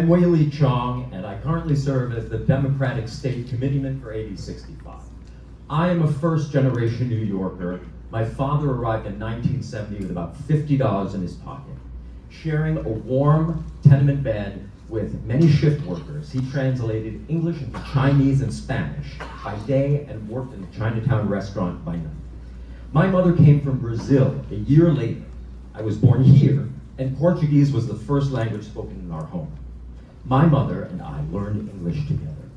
I'm Wei Li Chong, and I currently serve as the Democratic State Committeeman for AB 65. I am a first-generation New Yorker. My father arrived in 1970 with about $50 in his pocket. Sharing a warm tenement bed with many shift workers, he translated English into Chinese and Spanish by day and worked in a Chinatown restaurant by night. My mother came from Brazil a year later. I was born here, and Portuguese was the first language spoken in our home. My mother and I learned English together.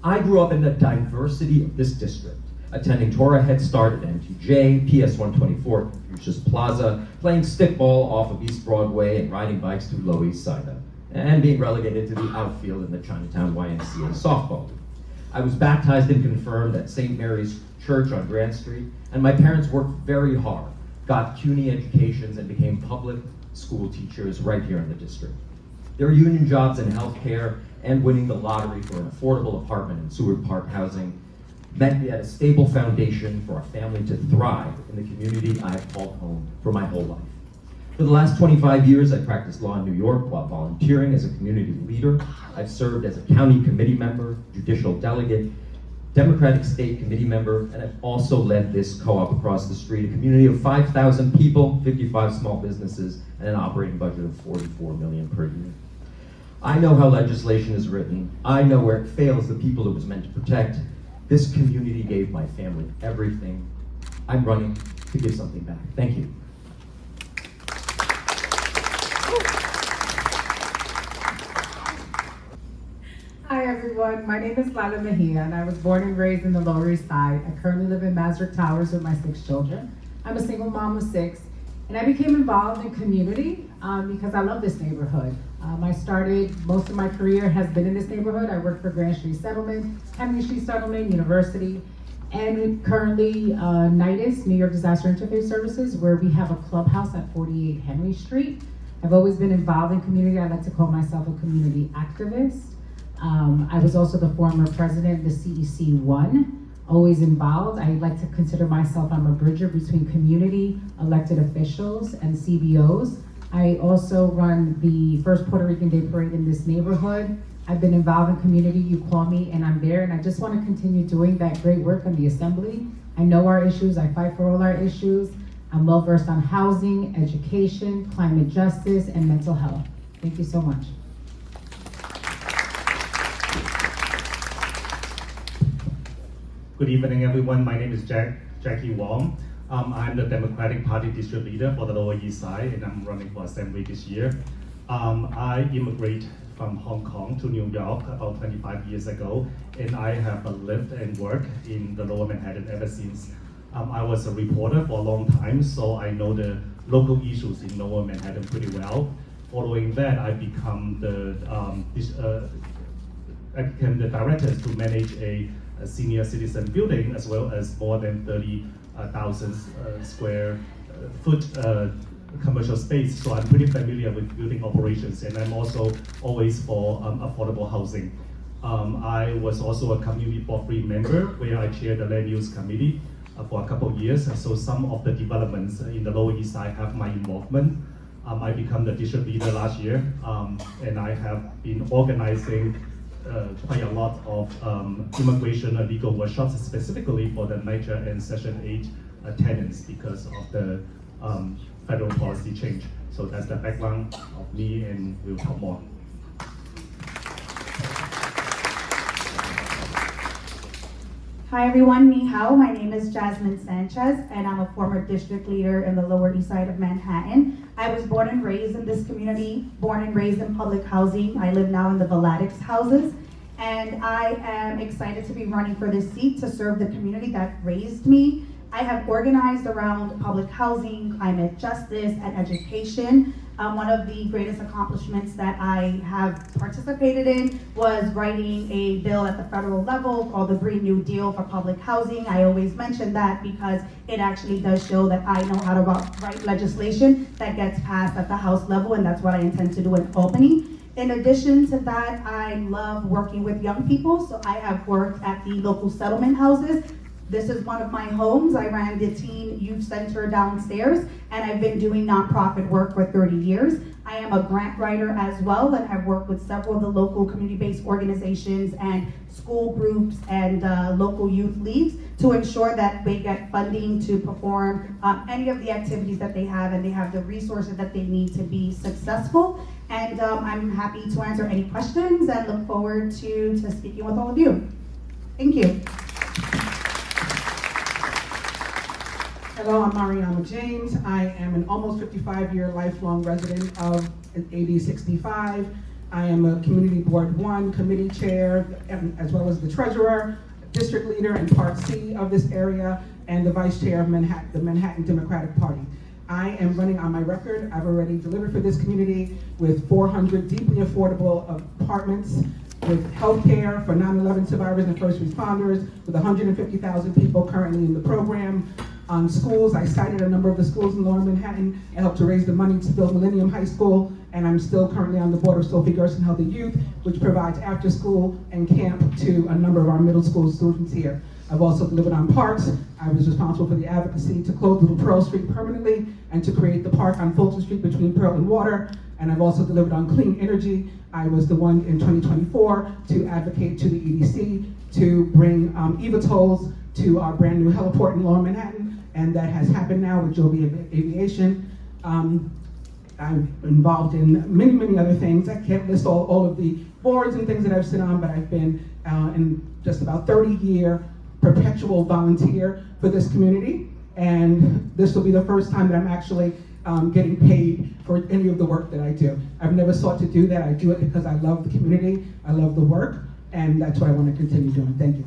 I grew up in the diversity of this district, attending Torah Head Start at MTJ, PS 124, Confucius Plaza, playing stickball off of East Broadway and riding bikes through Lower East Side, and being relegated to the outfield in the Chinatown YMCA softball league. I was baptized and confirmed at St. Mary's Church on Grand Street, and my parents worked very hard, got CUNY educations, and became public school teachers right here in the district. Their union jobs in healthcare and winning the lottery for an affordable apartment in Seward Park housing meant we had a stable foundation for our family to thrive in the community I have called home for my whole life. For the last 25 years, I practiced law in New York while volunteering as a community leader. I've served as a county committee member, judicial delegate, Democratic State Committee member, and I've also led this co-op across the street, a community of 5,000 people, 55 small businesses, and an operating budget of $44 million per year. I know how legislation is written. I know where it fails the people it was meant to protect. This community gave my family everything. I'm running to give something back. Thank you. Hi everyone, my name is Lala Mejia and I was born and raised in the Lower East Side. I currently live in Masrick Towers with my 6 children. I'm a single mom of 6, and I became involved in community because I love this neighborhood. I started, most of my career has been in this neighborhood. I worked for Grand Street Settlement, Henry Street Settlement, University, and currently NIDIS, New York Disaster Interface Services, where we have a clubhouse at 48 Henry Street. I've always been involved in community. I like to call myself a community activist. I was also the former president of the CEC1, always involved. I like to consider myself, I'm a bridger between community, elected officials, and CBOs. I also run the first Puerto Rican Day Parade in this neighborhood. I've been involved in community, you call me and I'm there, and I just want to continue doing that great work in the assembly. I know our issues, I fight for all our issues. I'm well versed on housing, education, climate justice, and mental health. Thank you so much. Good evening, everyone. My name is Jackie Wong. I'm the Democratic Party district leader for the Lower East Side, and I'm running for Assembly this year. I immigrated from Hong Kong to New York about 25 years ago, and I have lived and worked in the Lower Manhattan ever since. I was a reporter for a long time, so I know the local issues in Lower Manhattan pretty well. Following that, I became the director to manage a senior citizen building, as well as more than 30,000 square foot commercial space. So I'm pretty familiar with building operations, and I'm also always for affordable housing. I was also a community board 3 member where I chaired the land use committee for a couple of years. So some of the developments in the Lower East Side have my involvement. I became the district leader last year, and I have been organizing quite a lot of immigration and legal workshops, specifically for the NYCHA and Section 8 tenants because of the federal policy change. So that's the background of me, and we'll talk more. Hi everyone, ni hao. My name is Jasmine Sanchez, and I'm a former district leader in the Lower East Side of Manhattan. I was born and raised in this community, born and raised in public housing. I live now in the Valadics houses, and I am excited to be running for this seat to serve the community that raised me. I have organized around public housing, climate justice, and education. One of the greatest accomplishments that I have participated in was writing a bill at the federal level called the Green New Deal for public housing. I always mention that because it actually does show that I know how to write legislation that gets passed at the House level, and that's what I intend to do in Albany. In addition to that, I love working with young people, so I have worked at the local settlement houses, This is one of my homes. I ran the teen youth center downstairs, and I've been doing nonprofit work for 30 years. I am a grant writer as well, and have worked with several of the local community-based organizations and school groups and local youth leagues to ensure that they get funding to perform any of the activities that they have, and they have the resources that they need to be successful. And I'm happy to answer any questions and look forward to speaking with all of you. Thank you. Hello, I'm Mariama James. I am an almost 55-year lifelong resident of AD 65. I am a Community Board 1 committee chair, as well as the treasurer, district leader in Part C of this area, and the vice chair of the Manhattan Democratic Party. I am running on my record. I've already delivered for this community with 400 deeply affordable apartments, with health care for 9/11 survivors and first responders, with 150,000 people currently in the program. On schools, I cited a number of the schools in Lower Manhattan and helped to raise the money to build Millennium High School, and I'm still currently on the board of Sophie Gerson Healthy Youth, which provides after school and camp to a number of our middle school students here. I've also delivered on parks. I was responsible for the advocacy to close Little Pearl Street permanently and to create the park on Fulton Street between Pearl and Water, and I've also delivered on clean energy. I was the one in 2024 to advocate to the EDC to bring EVA tolls to our brand new heliport in Lower Manhattan, and that has happened now with Joby Aviation. I'm involved in many, many other things. I can't list all of the boards and things that I've sit on, but I've been in just about 30-year perpetual volunteer for this community, and this will be the first time that I'm actually getting paid for any of the work that I do. I've never sought to do that. I do it because I love the community, I love the work, and that's what I want to continue doing. Thank you.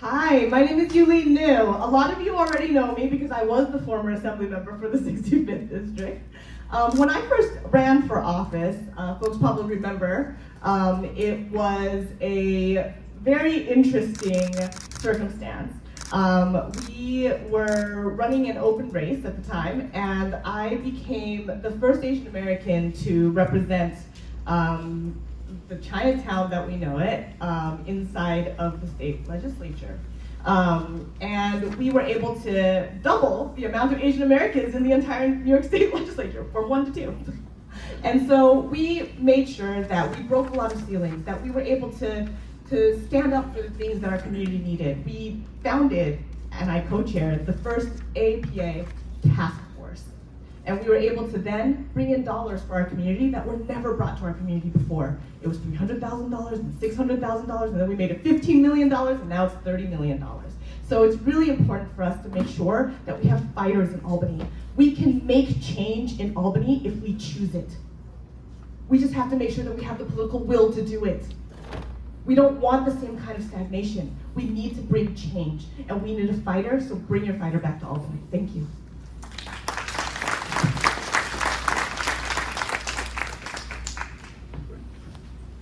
Hi, my name is Yulene New. A lot of you already know me because I was the former assembly member for the 65th district. When I first ran for office, folks probably remember, it was a very interesting circumstance. We were running an open race at the time, and I became the first Asian American to represent the Chinatown that we know it inside of the state legislature. And we were able to double the amount of Asian Americans in the entire New York State legislature, from 1 to 2. And so we made sure that we broke a lot of ceilings, that we were able to stand up for the things that our community needed. We founded, and I co-chaired, the first APA task force. And we were able to then bring in dollars for our community that were never brought to our community before. It was $300,000 and $600,000, and then we made it $15 million, and now it's $30 million. So it's really important for us to make sure that we have fighters in Albany. We can make change in Albany if we choose it. We just have to make sure that we have the political will to do it. We don't want the same kind of stagnation. We need to bring change, and we need a fighter, so bring your fighter back to Albany. Thank you.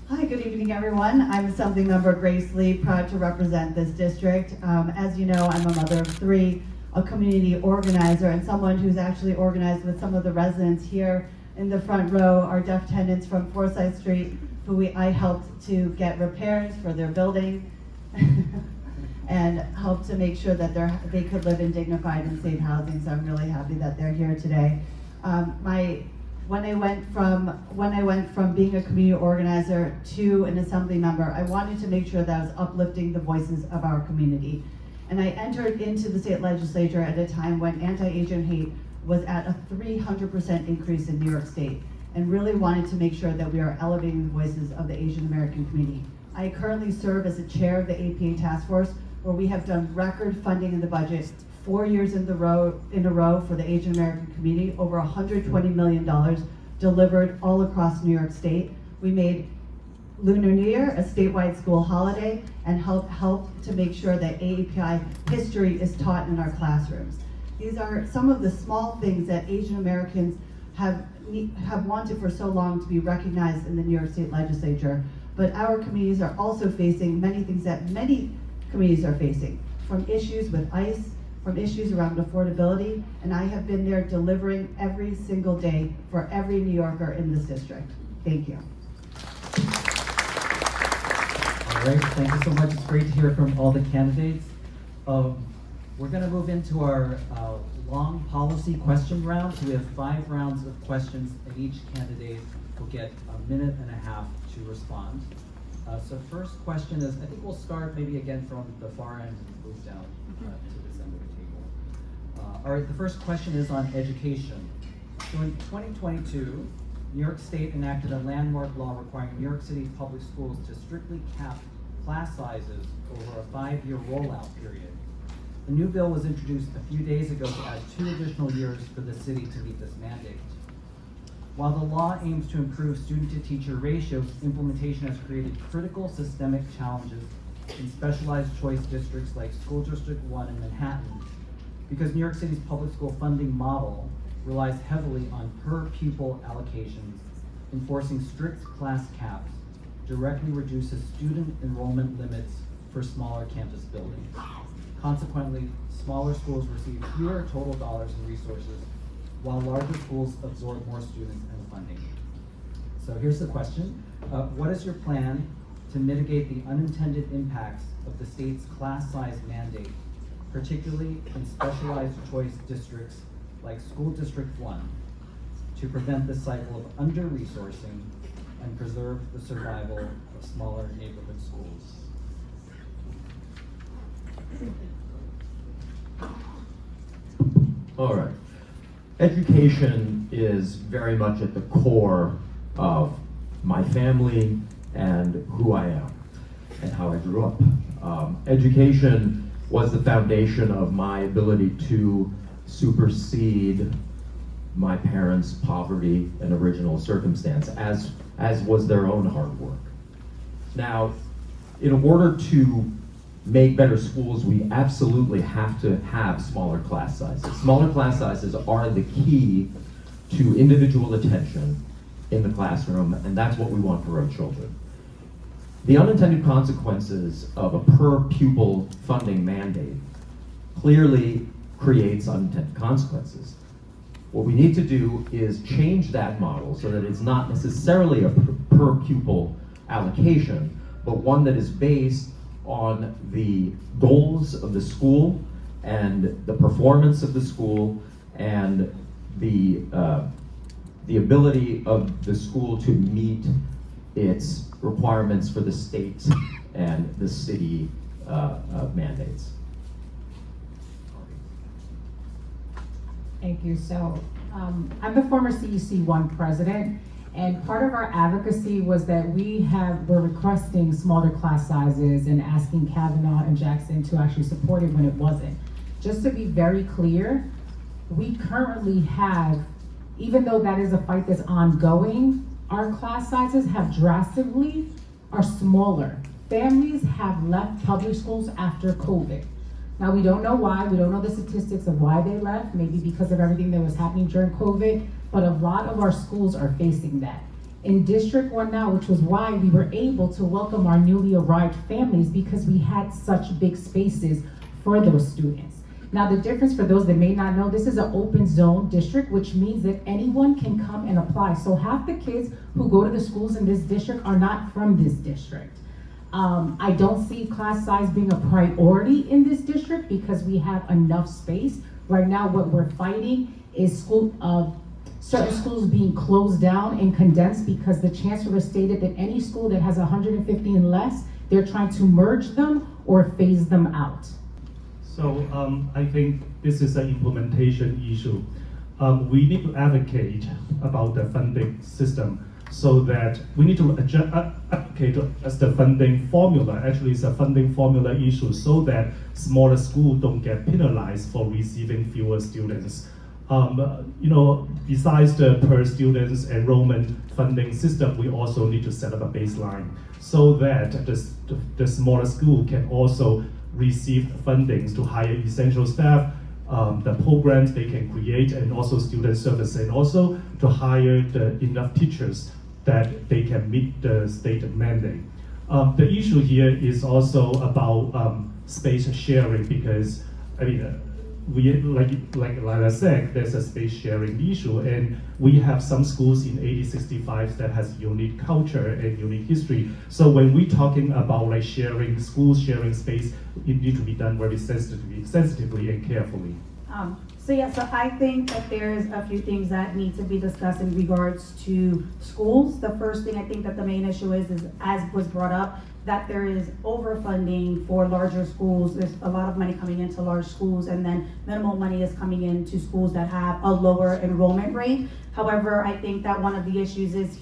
Hi, good evening, everyone. I'm Assembly Member Grace Lee, proud to represent this district. As you know, I'm a mother of 3, a community organizer, and someone who's actually organized with some of the residents here in the front row, our deaf tenants from Forsyth Street, who I helped to get repairs for their building and helped to make sure that they could live in dignified and safe housing, so I'm really happy that they're here today. When I went from being a community organizer to an assembly member, I wanted to make sure that I was uplifting the voices of our community. And I entered into the state legislature at a time when anti-Asian hate was at a 300% increase in New York State, and really wanted to make sure that we are elevating the voices of the Asian American community. I currently serve as the chair of the APA task force, where we have done record funding in the budget 4 years in a row for the Asian American community, over $120 million delivered all across New York State. We made Lunar New Year a statewide school holiday and helped to make sure that AAPI history is taught in our classrooms. These are some of the small things that Asian Americans have wanted for so long to be recognized in the New York State legislature. But our communities are also facing many things that many communities are facing, from issues with ICE, from issues around affordability, and I have been there delivering every single day for every New Yorker in this district. Thank you. Great, thank you so much. It's great to hear from all the candidates. We're going to move into our long policy question round. So we have 5 rounds of questions, and each candidate will get a minute and a half to respond. So first question is, I think we'll start maybe again from the far end and move down to this end of the table. All right, the first question is on education. So in 2022, New York State enacted a landmark law requiring New York City public schools to strictly cap class sizes over a 5-year rollout period. The new bill was introduced a few days ago to add 2 additional years for the city to meet this mandate. While the law aims to improve student-to-teacher ratios, implementation has created critical systemic challenges in specialized choice districts like School District 1 in Manhattan, because New York City's public school funding model relies heavily on per-pupil allocations. Enforcing strict class caps directly reduces student enrollment limits for smaller campus buildings. Consequently, smaller schools receive fewer total dollars and resources, while larger schools absorb more students and funding. So here's the question. What is your plan to mitigate the unintended impacts of the state's class size mandate, particularly in specialized choice districts like School District 1, to prevent this cycle of under-resourcing and preserve the survival of smaller neighborhood schools? All right. Education is very much at the core of my family and who I am and how I grew up. Education was the foundation of my ability to supersede my parents' poverty and original circumstance, as was their own hard work. Now, in order to make better schools, we absolutely have to have smaller class sizes. Smaller class sizes are the key to individual attention in the classroom, and that's what we want for our children. The unintended consequences of a per-pupil funding mandate clearly creates unintended consequences. What we need to do is change that model so that it's not necessarily a per-pupil allocation, but one that is based on the goals of the school and the performance of the school and the ability of the school to meet its requirements for the state and the city mandates. Thank you. So I'm the former CEC1 president, and part of our advocacy was that we're requesting smaller class sizes and asking Kavanaugh and Jackson to actually support it when it wasn't. Just to be very clear, we currently have, even though that is a fight that's ongoing, our class sizes are smaller. Families have left public schools after COVID. Now, we don't know why, we don't know the statistics of why they left, maybe because of everything that was happening during COVID, but a lot of our schools are facing that. In District 1 now, which was why we were able to welcome our newly arrived families, because we had such big spaces for those students. Now, the difference for those that may not know, this is an open zone district, which means that anyone can come and apply. So half the kids who go to the schools in this district are not from this district. I don't see class size being a priority in this district because we have enough space. Right now, what we're fighting is certain schools being closed down and condensed because the chancellor stated that any school that has 150 and less, they're trying to merge them or phase them out. So I think this is an implementation issue. We need to advocate about the funding system so that we need to advocate as the funding formula. Actually, it's a funding formula issue so that smaller schools don't get penalized for receiving fewer students. Besides the per students enrollment funding system, we also need to set up a baseline so that the smaller school can also receive funding to hire essential staff, the programs they can create, and also student service, and also to hire enough teachers that they can meet the state mandate. The issue here is also about space sharing, because like Lila said, there's a space sharing issue, and we have some schools in 8065 that has unique culture and unique history. So when we're talking about like sharing schools, sharing space, it needs to be done very sensitively and carefully. So I think that there's a few things that need to be discussed in regards to schools. The first thing I think that the main issue is as was brought up, that there is overfunding for larger schools. There's a lot of money coming into large schools, and then minimal money is coming into schools that have a lower enrollment rate. However, I think that one of the issues is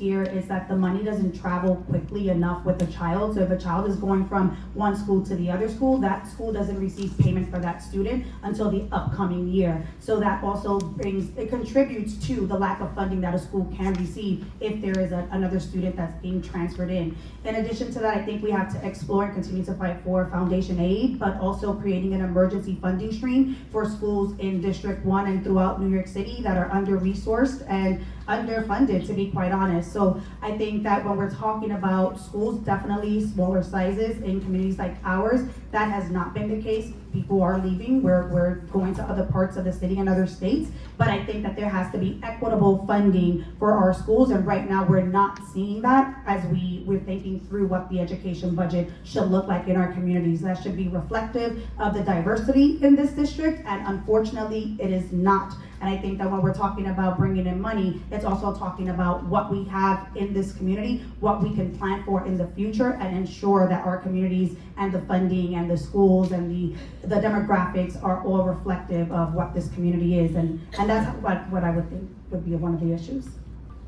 that the money doesn't travel quickly enough with a child. So if a child is going from one school to the other school, that school doesn't receive payment for that student until the upcoming year. So that also contributes to the lack of funding that a school can receive if there is another student that's being transferred in. In addition to that, I think we have to explore and continue to fight for foundation aid, but also creating an emergency funding stream for schools in District 1 and throughout New York City that are under-resourced and underfunded, to be quite honest. So I think that when we're talking about schools, definitely smaller sizes in communities like ours, that has not been the case. People are leaving, we're going to other parts of the city and other states, but I think that there has to be equitable funding for our schools, and right now we're not seeing that as we're thinking through what the education budget should look like in our communities. That should be reflective of the diversity in this district, and unfortunately it is not. And I think that when we're talking about bringing in money, it's also talking about what we have in this community, what we can plan for in the future, and ensure that our communities and the funding and the schools and the demographics are all reflective of what this community is. And that's what I would think would be one of the issues.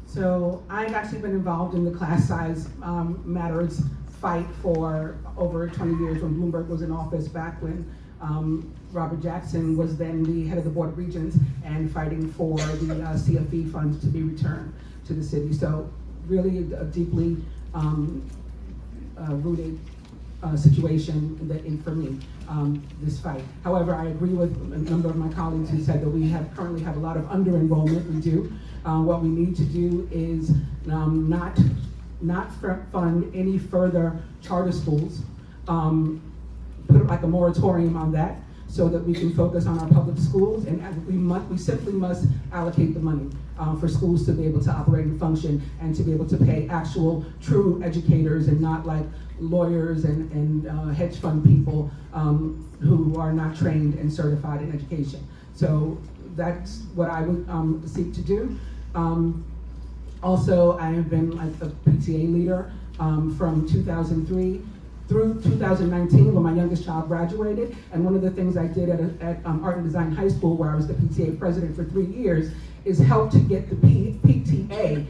So I've actually been involved in the class size matters fight for over 20 years when Bloomberg was in office, back when Robert Jackson was then the head of the Board of Regents and fighting for the CFE funds to be returned to the city. So really a deeply rooted situation for me, this fight. However, I agree with a number of my colleagues who said that we currently have a lot of under-enrollment. We do. What we need to do is not fund any further charter schools, put like a moratorium on that, so that we can focus on our public schools, and we simply must allocate the money for schools to be able to operate and function, and to be able to pay actual true educators and not like lawyers and hedge fund people who are not trained and certified in education. So that's what I would seek to do. Also, I have been like a PTA leader from 2003 through 2019 when my youngest child graduated. And one of the things I did at Art and Design High School, where I was the PTA president for 3 years, is help to get the PTA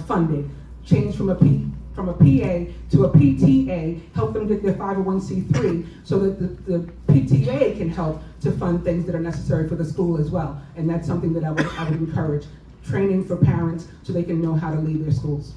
funded, change from a PA to a PTA, help them get their 501c3 so that the PTA can help to fund things that are necessary for the school as well. And that's something that I would encourage, training for parents so they can know how to lead their schools.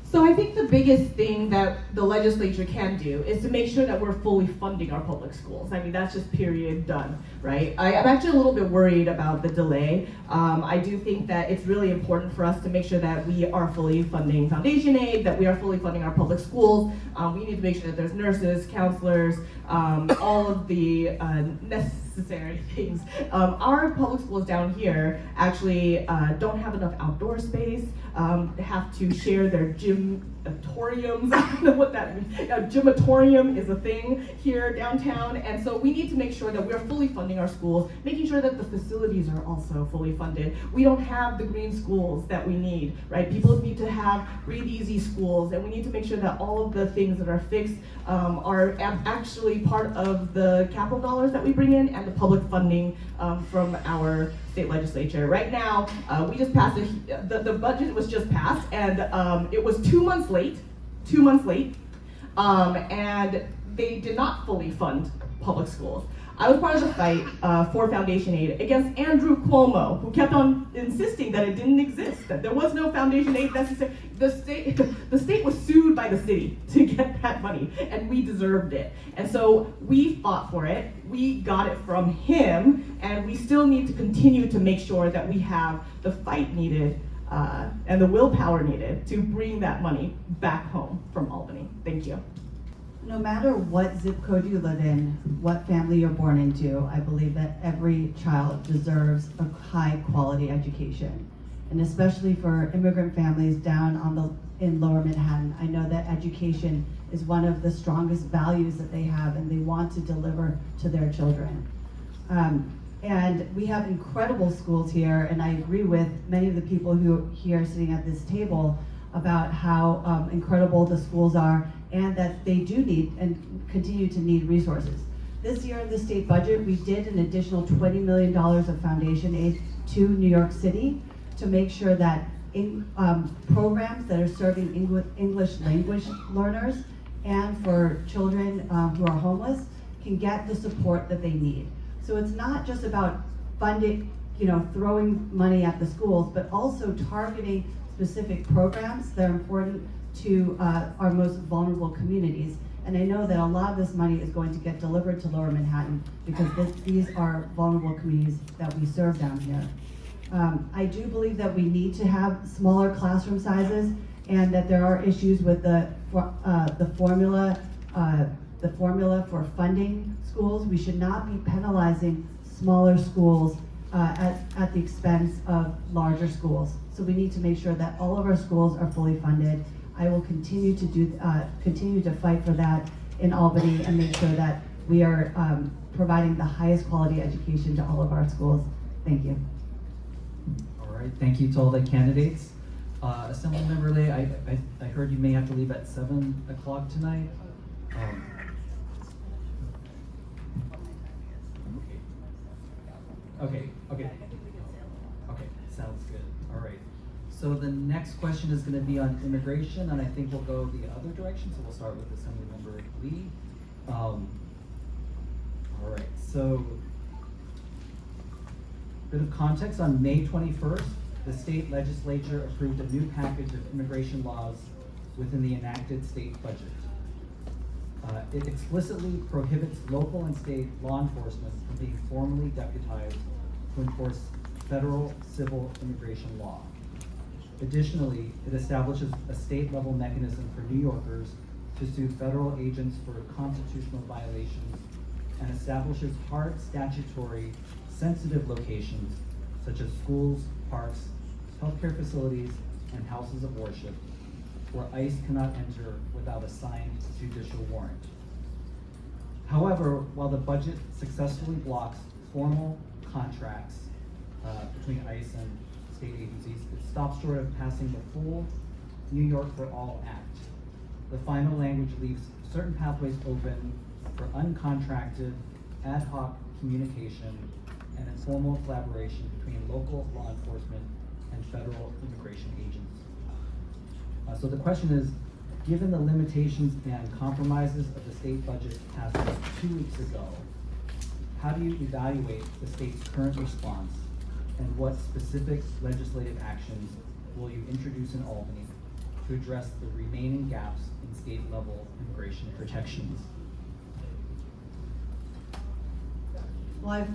So I think the biggest thing that the legislature can do is to make sure that we're fully funding our public schools. I mean, that's just period, done, right? I'm actually a little bit worried about the delay. I do think that it's really important for us to make sure that we are fully funding foundation aid, that we are fully funding our public schools. We need to make sure that there's nurses, counselors, all of the necessary things. Our public schools down here actually don't have enough outdoor space. They have to share their gymatoriums. I don't know what that means. Gymatorium is a thing here downtown, and so we need to make sure that we're fully funding our schools, making sure that the facilities are also fully funded. We don't have the green schools that we need, right? People need to have breathe easy schools, and we need to make sure that all of the things that are fixed are actually part of the capital dollars that we bring in and the public funding from our state legislature. Right now, we just passed the budget was just passed, and it was 2 months late, and they did not fully fund public schools. I was part of the fight for foundation aid against Andrew Cuomo, who kept on insisting that it didn't exist, that there was no foundation aid necessary. The state was sued by the city to get that money, and we deserved it. And so we fought for it, we got it from him, and we still need to continue to make sure that we have the fight needed and the willpower needed to bring that money back home from Albany. Thank you. no matter what zip code you live in, what family you're born into, I believe that every child deserves a high quality education. And especially for immigrant families down in Lower Manhattan, I know that education is one of the strongest values that they have and they want to deliver to their children. And we have incredible schools here, and I agree with many of the people who are here sitting at this table about how incredible the schools are and that they do need and continue to need resources. This year in the state budget, we did an additional $20 million of foundation aid to New York City to make sure that programs that are serving English language learners and for children who are homeless can get the support that they need. So it's not just about funding, throwing money at the schools, but also targeting specific programs that are important to our most vulnerable communities. And I know that a lot of this money is going to get delivered to Lower Manhattan because these are vulnerable communities that we serve down here. I do believe that we need to have smaller classroom sizes and that there are issues with the formula for funding schools. We should not be penalizing smaller schools at the expense of larger schools. So we need to make sure that all of our schools are fully funded. I will continue to fight for that in Albany and make sure that we are providing the highest quality education to all of our schools. Thank you. All right, thank you to all the candidates. Assemblymember Lay, I heard you may have to leave at 7 o'clock tonight. Okay, sounds good. All right. So the next question is going to be on immigration, and I think we'll go the other direction. So we'll start with Assemblymember Lee. All right. So, bit of context: on May 21st, the state legislature approved a new package of immigration laws within the enacted state budget. It explicitly prohibits local and state law enforcement from being formally deputized to enforce federal civil immigration law. Additionally, it establishes a state-level mechanism for New Yorkers to sue federal agents for constitutional violations and establishes hard statutory sensitive locations such as schools, parks, healthcare facilities, and houses of worship where ICE cannot enter without a signed judicial warrant. However, while the budget successfully blocks formal contracts between ICE and state agencies, it stops short of passing the full New York for All Act. The final language leaves certain pathways open for uncontracted, ad hoc communication and informal collaboration between local law enforcement and federal immigration agents. So the question is, given the limitations and compromises of the state budget passed just 2 weeks ago, how do you evaluate the state's current response, and what specific legislative actions will you introduce in Albany to address the remaining gaps in state-level immigration protections? Well,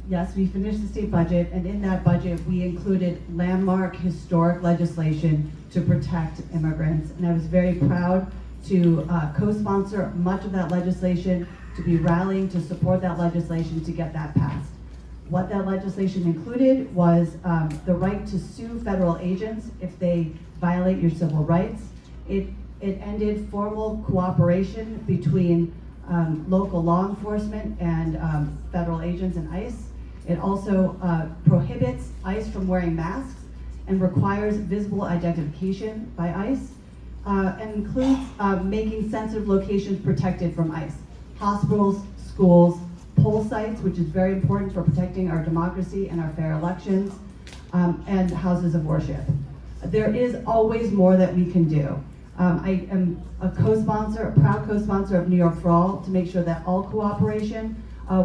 yes, we finished the state budget, and in that budget, we included landmark historic legislation to protect immigrants. And I was very proud to co-sponsor much of that legislation, to be rallying to support that legislation to get that passed. What that legislation included was the right to sue federal agents if they violate your civil rights. It ended formal cooperation between local law enforcement and federal agents and ICE. It also prohibits ICE from wearing masks and requires visible identification by ICE, and includes making sensitive locations protected from ICE. Hospitals, schools, poll sites, which is very important for protecting our democracy and our fair elections, and houses of worship. There is always more that we can do. I am a proud co-sponsor of New York for All to make sure that all cooperation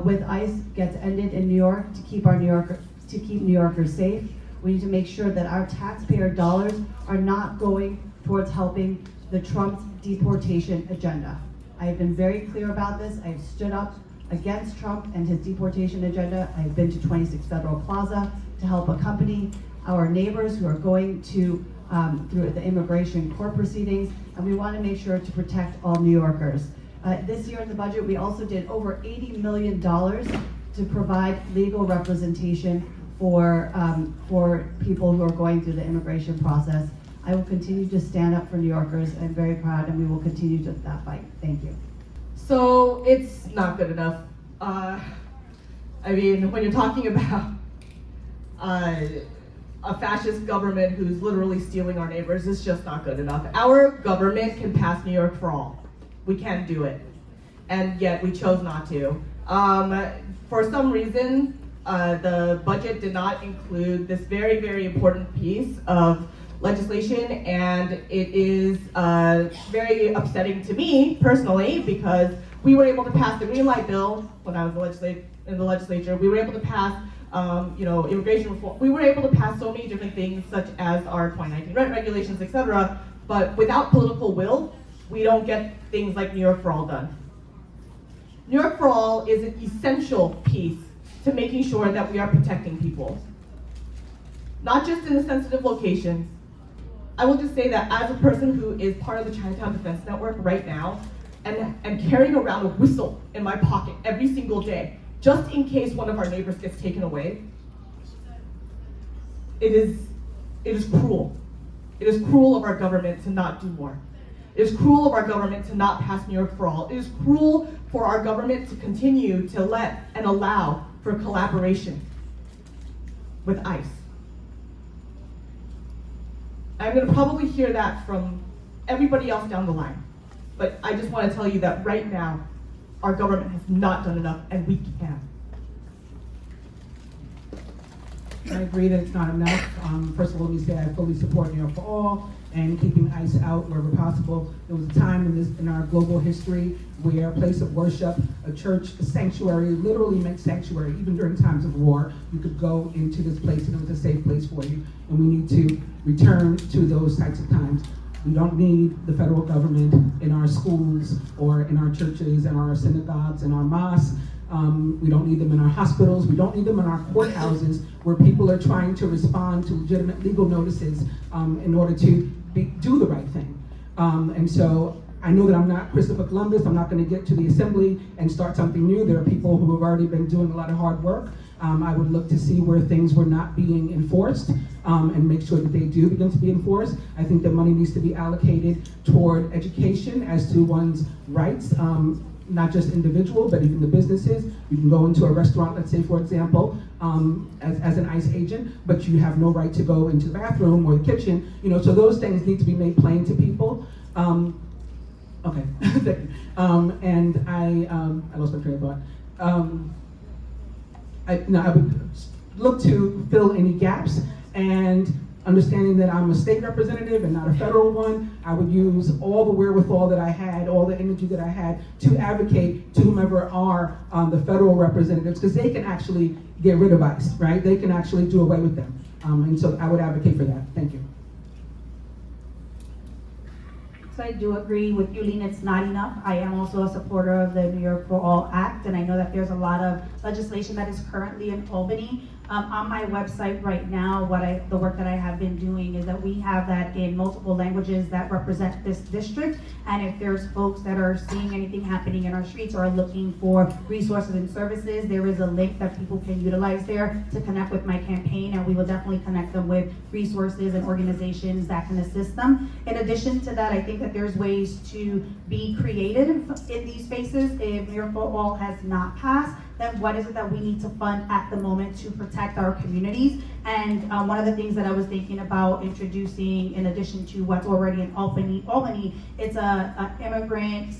with ICE gets ended in New York to keep New Yorkers safe. We need to make sure that our taxpayer dollars are not going towards helping the Trump's deportation agenda. I have been very clear about this. I have stood up against Trump and his deportation agenda. I've been to 26 Federal Plaza to help accompany our neighbors who are going to through the immigration court proceedings, and we want to make sure to protect all New Yorkers. This year in the budget, we also did over $80 million to provide legal representation for people who are going through the immigration process. I will continue to stand up for New Yorkers. I'm very proud, and we will continue to that fight. Thank you. So it's not good enough. I mean, when you're talking about a fascist government who's literally stealing our neighbors, it's just not good enough. Our government can pass New York for all. We can do it, and yet we chose not to. For some reason, the budget did not include this very, very important piece of legislation, and it is very upsetting to me personally, because we were able to pass the Green Light Bill when I was in the legislature. We were able to pass immigration reform. We were able to pass so many different things, such as our 2019 rent regulations, etc. But without political will, we don't get things like New York for All done. New York for All is an essential piece to making sure that we are protecting people, not just in the sensitive locations. I will just say that as a person who is part of the Chinatown Defense Network right now, and carrying around a whistle in my pocket every single day, just in case one of our neighbors gets taken away, it is cruel. It is cruel of our government to not do more. It is cruel of our government to not pass New York for All. It is cruel for our government to continue to let and allow for collaboration with ICE. I'm going to probably hear that from everybody else down the line, but I just want to tell you that right now, our government has not done enough, and we can. I agree that it's not enough. First of all, let me say I fully support New York for All and keeping ICE out wherever possible. There was a time in our global history where a place of worship, a church, a sanctuary, literally meant sanctuary. Even during times of war, you could go into this place and it was a safe place for you. And we need to return to those types of times. We don't need the federal government in our schools or in our churches and our synagogues and our mosques. We don't need them in our hospitals. We don't need them in our courthouses where people are trying to respond to legitimate legal notices in order to do the right thing. And so I know that I'm not Christopher Columbus. I'm not going to get to the assembly and start something new. There are people who have already been doing a lot of hard work. I would look to see where things were not being enforced and make sure that they do begin to be enforced. I think that money needs to be allocated toward education as to one's rights, not just individual, but even the businesses. You can go into a restaurant, let's say, for example, as an ICE agent, but you have no right to go into the bathroom or the kitchen. So those things need to be made plain to people. Okay, thank you. And I lost my train of thought. I would look to fill any gaps, and understanding that I'm a state representative and not a federal one, I would use all the wherewithal that I had, all the energy that I had to advocate to whomever are the federal representatives, because they can actually get rid of ICE, right? They can actually do away with them. And so I would advocate for that. Thank you. So I do agree with you, Lena, it's not enough. I am also a supporter of the New York for All Act, and I know that there's a lot of legislation that is currently in Albany. On my website right now, the work that I have been doing is that we have that in multiple languages that represent this district, and if there's folks that are seeing anything happening in our streets or are looking for resources and services, there is a link that people can utilize there to connect with my campaign, and we will definitely connect them with resources and organizations that can assist them. In addition to that, I think that there's ways to be creative in these spaces. If New York for All has not passed, then what is it that we need to fund at the moment to protect our communities? And one of the things that I was thinking about introducing, in addition to what's already in Albany, it's a Immigrant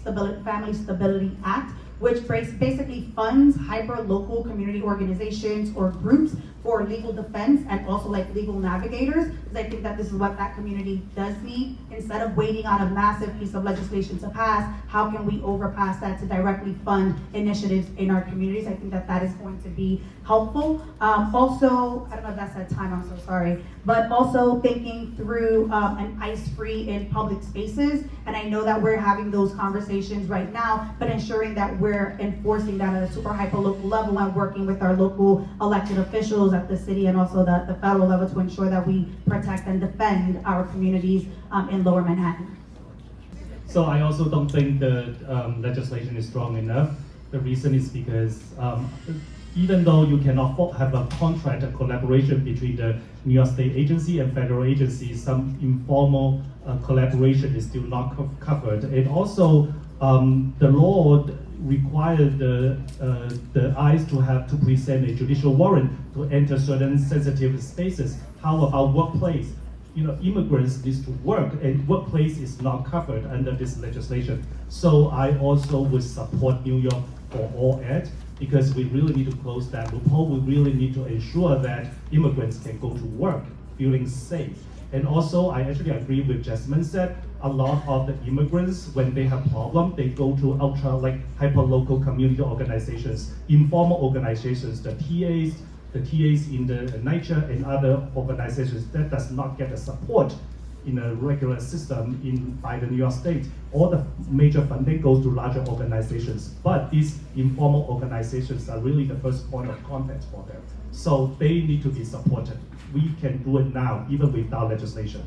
Family Stability Act, which basically funds hyper-local community organizations or groups for legal defense and also like legal navigators, because I think that this is what that community does need. Instead of waiting on a massive piece of legislation to pass, how can we overpass that to directly fund initiatives in our communities? I think that that is going to be helpful. Also, I don't know if that's at time, I'm so sorry, but also thinking through an ICE-free in public spaces, and I know that we're having those conversations right now, but ensuring that we're enforcing that at a super hyper local level and working with our local elected officials at the city and also the federal level to ensure that we protect and defend our communities in Lower Manhattan. So I also don't think the legislation is strong enough. The reason is because even though you cannot have a contract, a collaboration between the New York State agency and federal agencies, some informal collaboration is still not covered. And also, the law required the ICE to present a judicial warrant to enter certain sensitive spaces. How about workplace? Immigrants need to work, and workplace is not covered under this legislation. So I also would support New York for All Act, because we really need to close that loophole. We really need to ensure that immigrants can go to work feeling safe. And also, I actually agree with Jasmine said, a lot of the immigrants, when they have problems, they go to hyper-local community organizations, informal organizations, the TAs in the NYCHA and other organizations that does not get the support in a regular system by the New York State. All the major funding goes to larger organizations, but these informal organizations are really the first point of contact for them. So they need to be supported. We can do it now, even without legislation.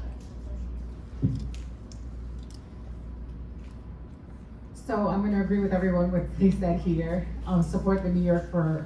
So I'm going to agree with everyone what they said here. Support the New York for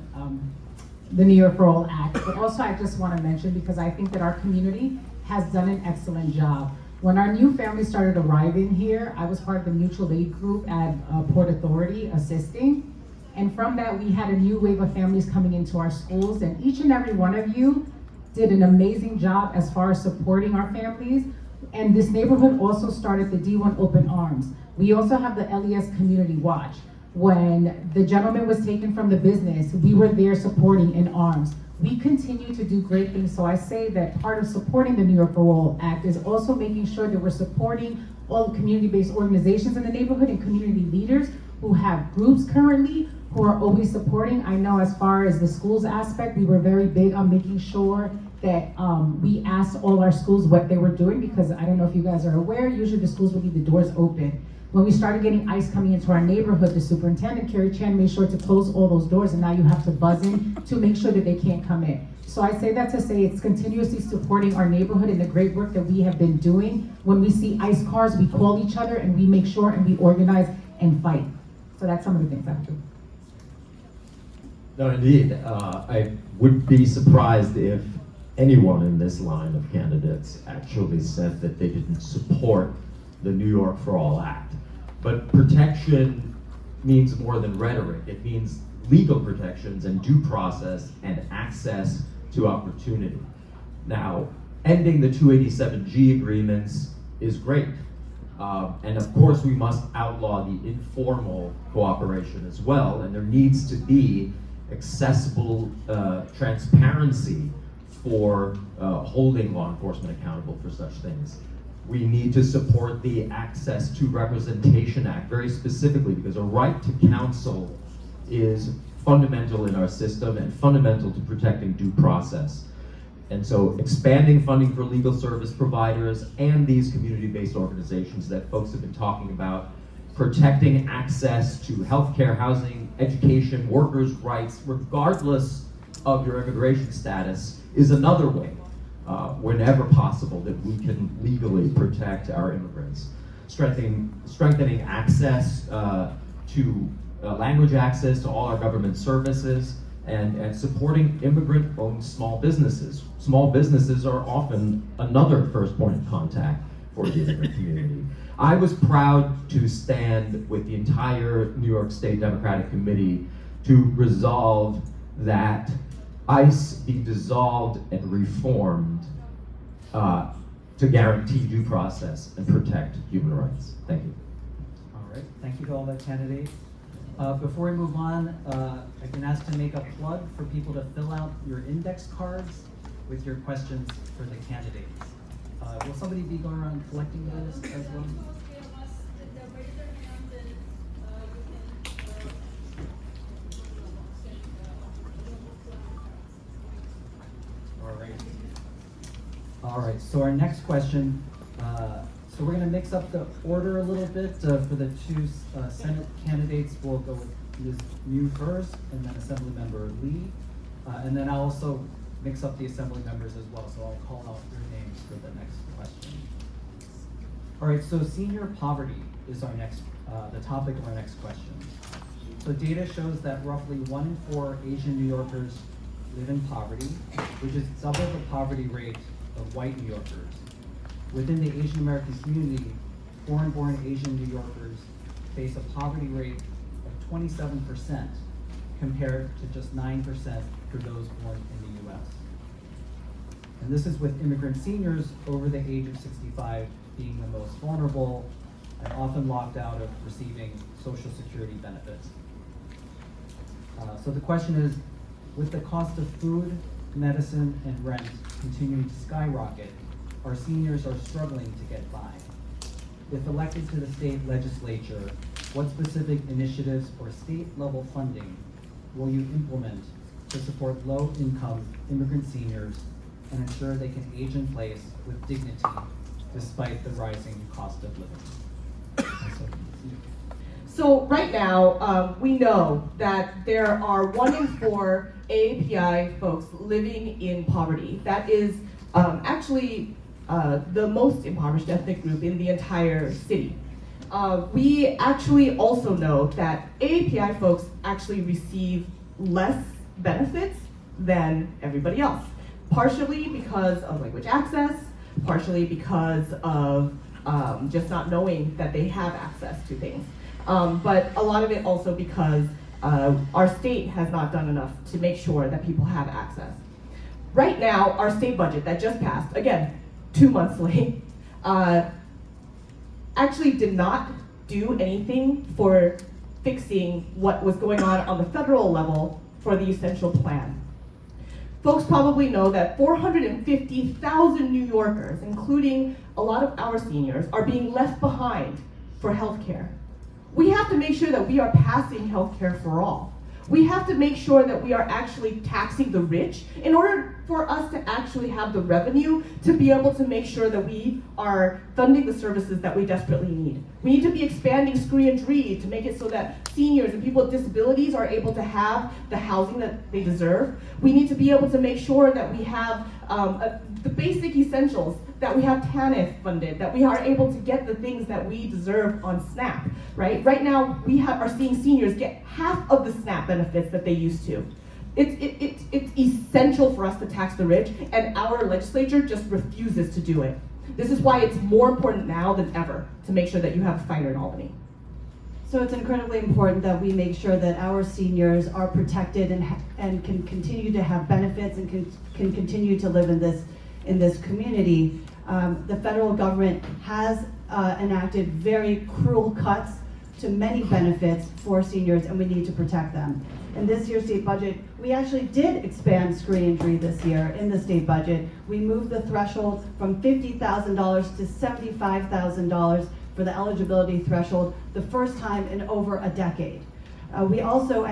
All Act. But also I just want to mention, because I think that our community has done an excellent job. When our new family started arriving here, I was part of the mutual aid group at Port Authority assisting. And from that, we had a new wave of families coming into our schools, and each and every one of you did an amazing job as far as supporting our families. And this neighborhood also started the D1 Open Arms. We also have the LES Community Watch. When the gentleman was taken from the business, we were there supporting in arms. We continue to do great things, so I say that part of supporting the New York for All Act is also making sure that we're supporting all the community-based organizations in the neighborhood and community leaders who have groups currently who are always supporting. I know as far as the schools aspect, we were very big on making sure that we asked all our schools what they were doing, because I don't know if you guys are aware, usually the schools would leave the doors open. When we started getting ICE coming into our neighborhood, the superintendent, Carrie Chan, made sure to close all those doors, and now you have to buzz in to make sure that they can't come in. So I say that to say it's continuously supporting our neighborhood and the great work that we have been doing. When we see ICE cars, we call each other and we make sure and we organize and fight. So that's some of the things I do. No, indeed. I would be surprised if anyone in this line of candidates actually said that they didn't support the New York for All Act. But protection means more than rhetoric. It means legal protections and due process and access to opportunity. Now, ending the 287G agreements is great. And of course, we must outlaw the informal cooperation as well, and there needs to be accessible transparency for holding law enforcement accountable for such things. We need to support the Access to Representation Act very specifically, because a right to counsel is fundamental in our system and fundamental to protecting due process. And so expanding funding for legal service providers and these community-based organizations that folks have been talking about, protecting access to healthcare, housing, education, workers' rights, regardless of your immigration status, is another way, whenever possible, that we can legally protect our immigrants. Strengthening access to language access to all our government services, and supporting immigrant-owned small businesses. Small businesses are often another first point of contact for the immigrant community. I was proud to stand with the entire New York State Democratic Committee to resolve that ICE be dissolved and reformed to guarantee due process and protect human rights. Thank you. All right, thank you to all the candidates. Before we move on, I've been asked to make a plug for people to fill out your index cards with your questions for the candidates. Will somebody be going around collecting those as well? All right, so our next question, so we're gonna mix up the order a little bit. For the two Senate candidates, we'll go with Ms. Mew first, and then Assemblymember Lee. And then I'll also mix up the assembly members as well, so I'll call out your names for the next question. All right, so senior poverty is our next, the topic of our next question. So data shows that roughly 1 in 4 Asian New Yorkers live in poverty, which is double the poverty rate of white New Yorkers. Within the Asian American community, foreign-born Asian New Yorkers face a poverty rate of 27% compared to just 9% for those born in the US. And this is with immigrant seniors over the age of 65 being the most vulnerable and often locked out of receiving Social Security benefits. So the question is, with the cost of food, medicine, and rent continuing to skyrocket, our seniors are struggling to get by. If elected to the state legislature, what specific initiatives or state-level funding will you implement to support low-income immigrant seniors and ensure they can age in place with dignity despite the rising cost of living? So right now, we know that there are 1 in 4 AAPI folks living in poverty. That is actually the most impoverished ethnic group in the entire city. We actually also know that AAPI folks actually receive less benefits than everybody else, partially because of language access, partially because of just not knowing that they have access to things. But a lot of it also because our state has not done enough to make sure that people have access. Right now, our state budget that just passed, again, 2 months late, actually did not do anything for fixing what was going on the federal level for the essential plan. Folks probably know that 450,000 New Yorkers, including a lot of our seniors, are being left behind for healthcare. We have to make sure that we are passing healthcare for all. We have to make sure that we are actually taxing the rich in order for us to actually have the revenue to be able to make sure that we are funding the services that we desperately need. We need to be expanding Scree and Dree to make it so that seniors and people with disabilities are able to have the housing that they deserve. We need to be able to make sure that we have the basic essentials, that we have TANF funded, that we are able to get the things that we deserve on SNAP, right? Right now, we are seeing seniors get half of the SNAP benefits that they used to. It's essential for us to tax the rich, and our legislature just refuses to do it. This is why it's more important now than ever to make sure that you have a fighter in Albany. So it's incredibly important that we make sure that our seniors are protected and can continue to have benefits and can continue to live in this community. The federal government has enacted very cruel cuts to many benefits for seniors, and we need to protect them. In this year's state budget, we actually did expand Scree and Dree this year in the state budget. We moved the threshold from $50,000 to $75,000 for the eligibility threshold, the first time in over a decade. We also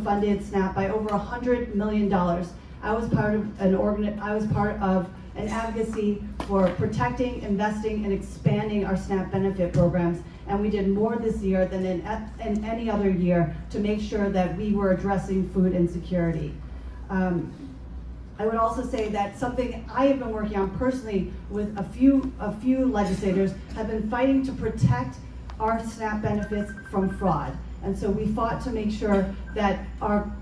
funded SNAP by over $100 million. I was part of an advocacy for protecting, investing, and expanding our SNAP benefit programs, and we did more this year than in any other year to make sure that we were addressing food insecurity. I would also say that something I have been working on personally with a few legislators have been fighting to protect our SNAP benefits from fraud. And so we fought to make sure that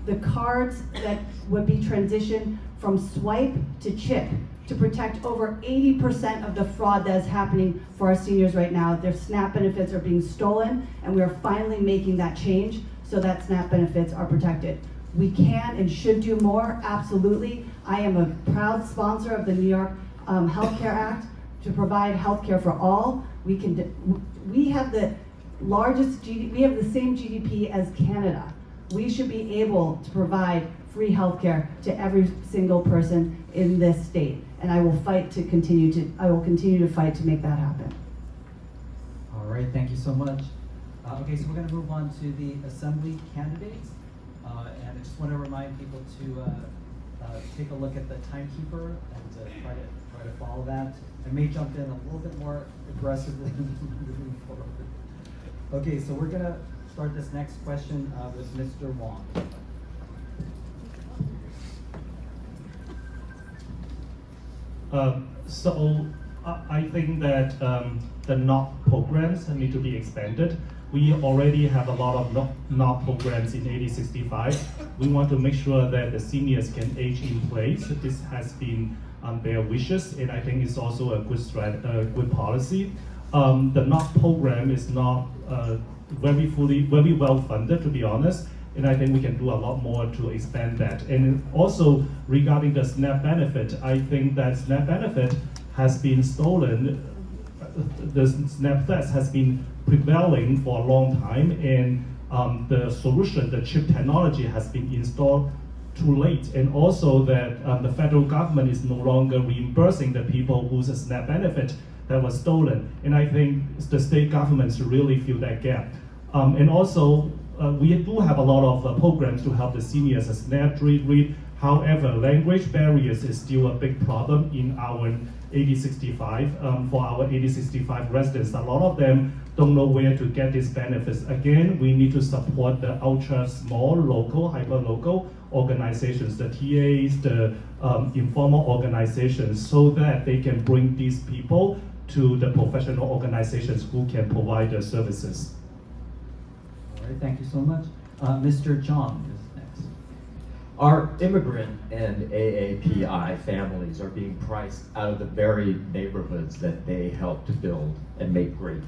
the cards that would be transitioned from swipe to chip to protect over 80% of the fraud that is happening for our seniors right now. Their SNAP benefits are being stolen, and we are finally making that change so that SNAP benefits are protected. We can and should do more, absolutely. I am a proud sponsor of the New York Healthcare Act to provide healthcare for all. We have the largest we have the same GDP as Canada. We should be able to provide free healthcare to every single person in this state, and I will continue to fight to make that happen. All right, thank you so much. Okay, so we're going to move on to the assembly candidates, and I just want to remind people to take a look at the timekeeper and try to follow that. I may jump in a little bit more aggressively moving forward. Okay, so we're going to start this next question with Mr. Wong. I think that the NOP programs need to be expanded. We already have a lot of NOP programs in 8065. We want to make sure that the seniors can age in place. This has been their wishes, and I think it's also a good policy. The NOP program is not very well funded, to be honest, and I think we can do a lot more to expand that. And also regarding the SNAP benefit, I think that SNAP benefit has been stolen. The SNAP theft has been prevailing for a long time, and the solution, the chip technology, has been installed too late, and also that the federal government is no longer reimbursing the people whose SNAP benefit that was stolen. And I think the state governments really fill that gap. And also, we do have a lot of programs to help the seniors as SNAP read. However, language barriers is still a big problem in our 8065. For our 8065 residents, a lot of them don't know where to get these benefits. Again, we need to support the ultra small, local, hyper-local organizations, the TAs, the informal organizations, so that they can bring these people to the professional organizations who can provide the services. All right, thank you so much. Mr. John is next. Our immigrant and AAPI families are being priced out of the very neighborhoods that they help to build and make great.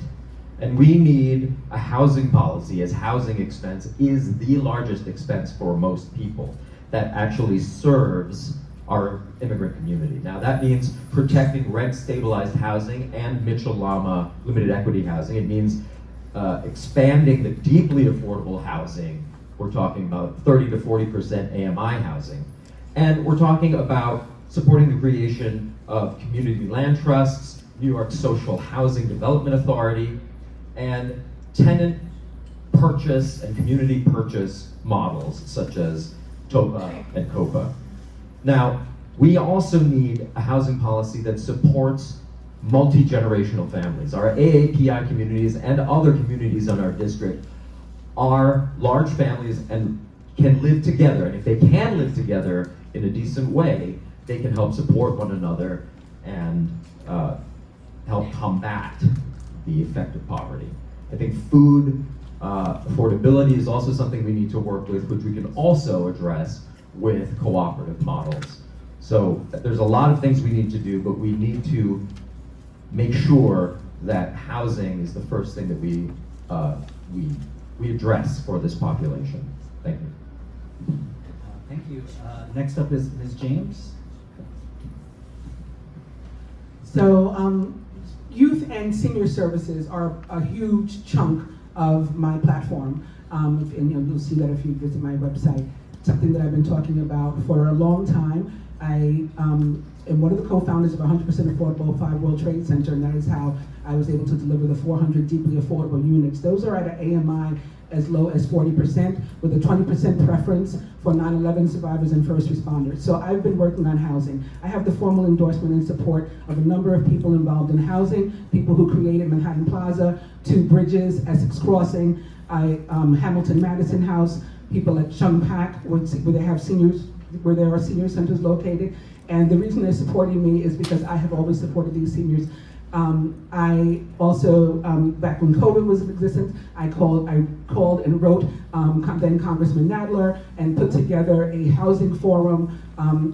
And we need a housing policy, as housing expense is the largest expense for most people, that actually serves our immigrant community. Now that means protecting rent-stabilized housing and Mitchell-Lama limited equity housing. It means expanding the deeply affordable housing. We're talking about 30 to 40% AMI housing. And we're talking about supporting the creation of community land trusts, New York Social Housing Development Authority, and tenant purchase and community purchase models such as TOPA and COPA. Now, we also need a housing policy that supports multi-generational families. Our AAPI communities and other communities in our district are large families and can live together. And if they can live together in a decent way, they can help support one another and help combat the effect of poverty. I think food affordability is also something we need to work with, which we can also address with cooperative models. So there's a lot of things we need to do, but we need to make sure that housing is the first thing that we address for this population. Thank you. Thank you. Next up is Ms. James. So youth and senior services are a huge chunk of my platform. And you'll see that if you visit my website. Something that I've been talking about for a long time. I am one of the co-founders of 100% Affordable 5 World Trade Center, and that is how I was able to deliver the 400 deeply affordable units. Those are at an AMI as low as 40%, with a 20% preference for 9/11 survivors and first responders. So I've been working on housing. I have the formal endorsement and support of a number of people involved in housing, people who created Manhattan Plaza, Two Bridges, Essex Crossing, Hamilton Madison House, people at Chung Pak, where they have seniors, where there are senior centers located. And the reason they're supporting me is because I have always supported these seniors. I also, back when COVID was in existence, I called and wrote then Congressman Nadler and put together a housing forum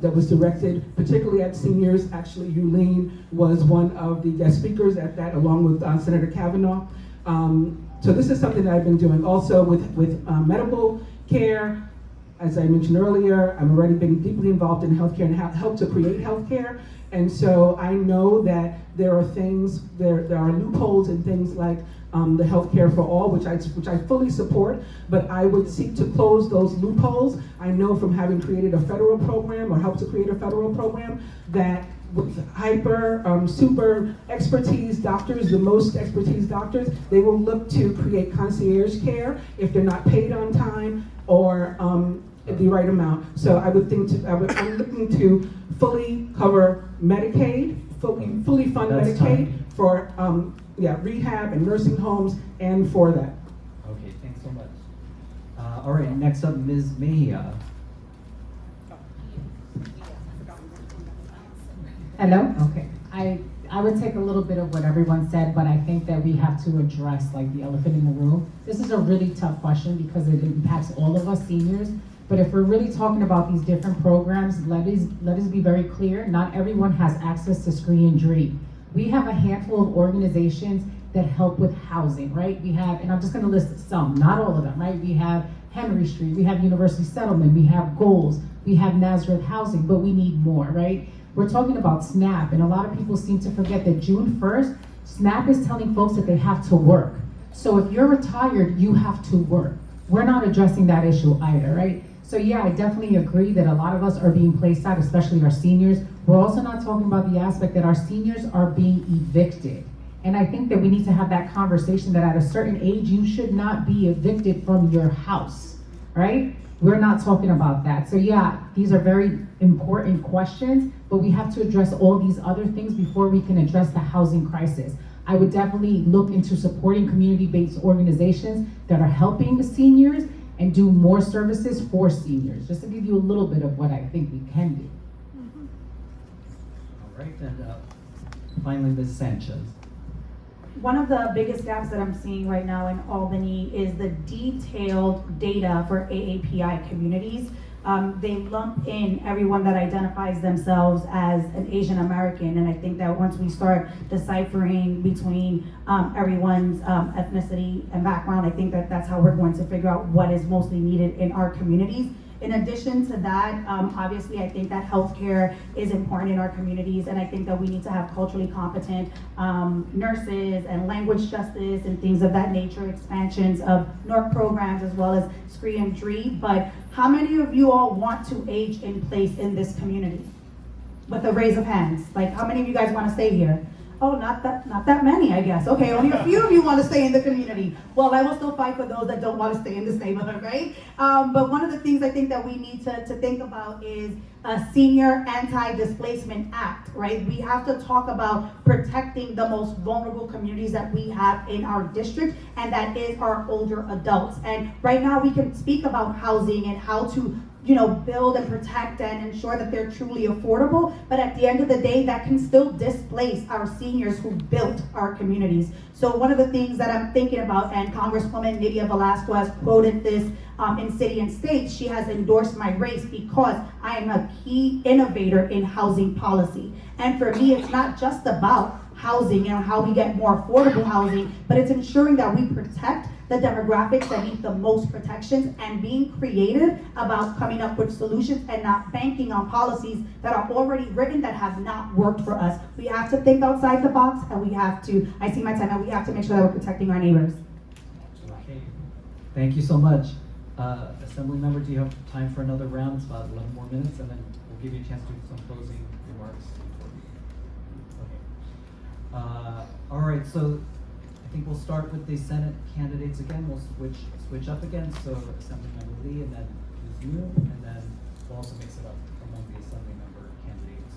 that was directed particularly at seniors. Actually, Yulene was one of the guest speakers at that, along with Senator Kavanaugh. So this is something that I've been doing. Also with medical care, as I mentioned earlier, I've already been deeply involved in healthcare and have helped to create healthcare. And so I know that there are things, there are loopholes in things like the healthcare for all, which I fully support, but I would seek to close those loopholes. I know from having created a federal program or helped to create a federal program that with super expertise doctors, the most expertise doctors, they will look to create concierge care if they're not paid on time or the right amount. So I'm looking to fully cover Medicaid, fully fund That's Medicaid time. for rehab and nursing homes and for that. Okay, thanks so much. All right, next up, Ms. Mejia. Hello? Okay. I would take a little bit of what everyone said, but I think that we have to address like the elephant in the room. This is a really tough question because it impacts all of us seniors. But if we're really talking about these different programs, let us be very clear. Not everyone has access to Screen and Dream. We have a handful of organizations that help with housing, right? We have, and I'm just gonna list some, not all of them, right? We have Henry Street, we have University Settlement, we have Goals, we have Nazareth Housing, but we need more, right? We're talking about SNAP, and a lot of people seem to forget that June 1st, SNAP is telling folks that they have to work. So if you're retired, you have to work. We're not addressing that issue either, right? So yeah, I definitely agree that a lot of us are being placed out, especially our seniors. We're also not talking about the aspect that our seniors are being evicted. And I think that we need to have that conversation that at a certain age, you should not be evicted from your house, right? We're not talking about that. So yeah, these are very important questions, but we have to address all these other things before we can address the housing crisis. I would definitely look into supporting community-based organizations that are helping the seniors and do more services for seniors, just to give you a little bit of what I think we can do. All right, and finally, Ms. Sanchez. One of the biggest gaps that I'm seeing right now in Albany is the detailed data for AAPI communities. They lump in everyone that identifies themselves as an Asian American, and I think that once we start deciphering between everyone's ethnicity and background, I think that that's how we're going to figure out what is mostly needed in our communities. In addition to that, obviously, I think that healthcare is important in our communities, and I think that we need to have culturally competent nurses and language justice and things of that nature, expansions of NORC programs as well as Screen and Dream. But how many of you all want to age in place in this community? With a raise of hands, like how many of you guys want to stay here? Oh, not that many, I guess. Okay, only a few of you want to stay in the community. Well, I will still fight for those that don't want to stay in this neighborhood, right? But one of the things I think that we need to think about is a Senior Anti-Displacement Act, right? We have to talk about protecting the most vulnerable communities that we have in our district, and that is our older adults. And right now we can speak about housing and how to build and protect and ensure that they're truly affordable. But at the end of the day, that can still displace our seniors who built our communities. So one of the things that I'm thinking about, and Congresswoman Nydia Velasquez quoted this in City and State, she has endorsed my race because I am a key innovator in housing policy. And for me, it's not just about housing and how we get more affordable housing, but it's ensuring that we protect the demographics that need the most protections and being creative about coming up with solutions and not banking on policies that are already written that have not worked for us. We have to think outside the box, and we have to, I see my time, and we have to make sure that we're protecting our neighbors. Okay. Thank you so much. Assembly member, do you have time for another round? It's about 11 more minutes, and then we'll give you a chance to do some closing remarks. Okay. All right, so I think we'll start with the Senate candidates again. We'll switch up again. So Assemblymember Lee, and then Ms. Yu, and then we'll also mix it up among the Assemblymember candidates.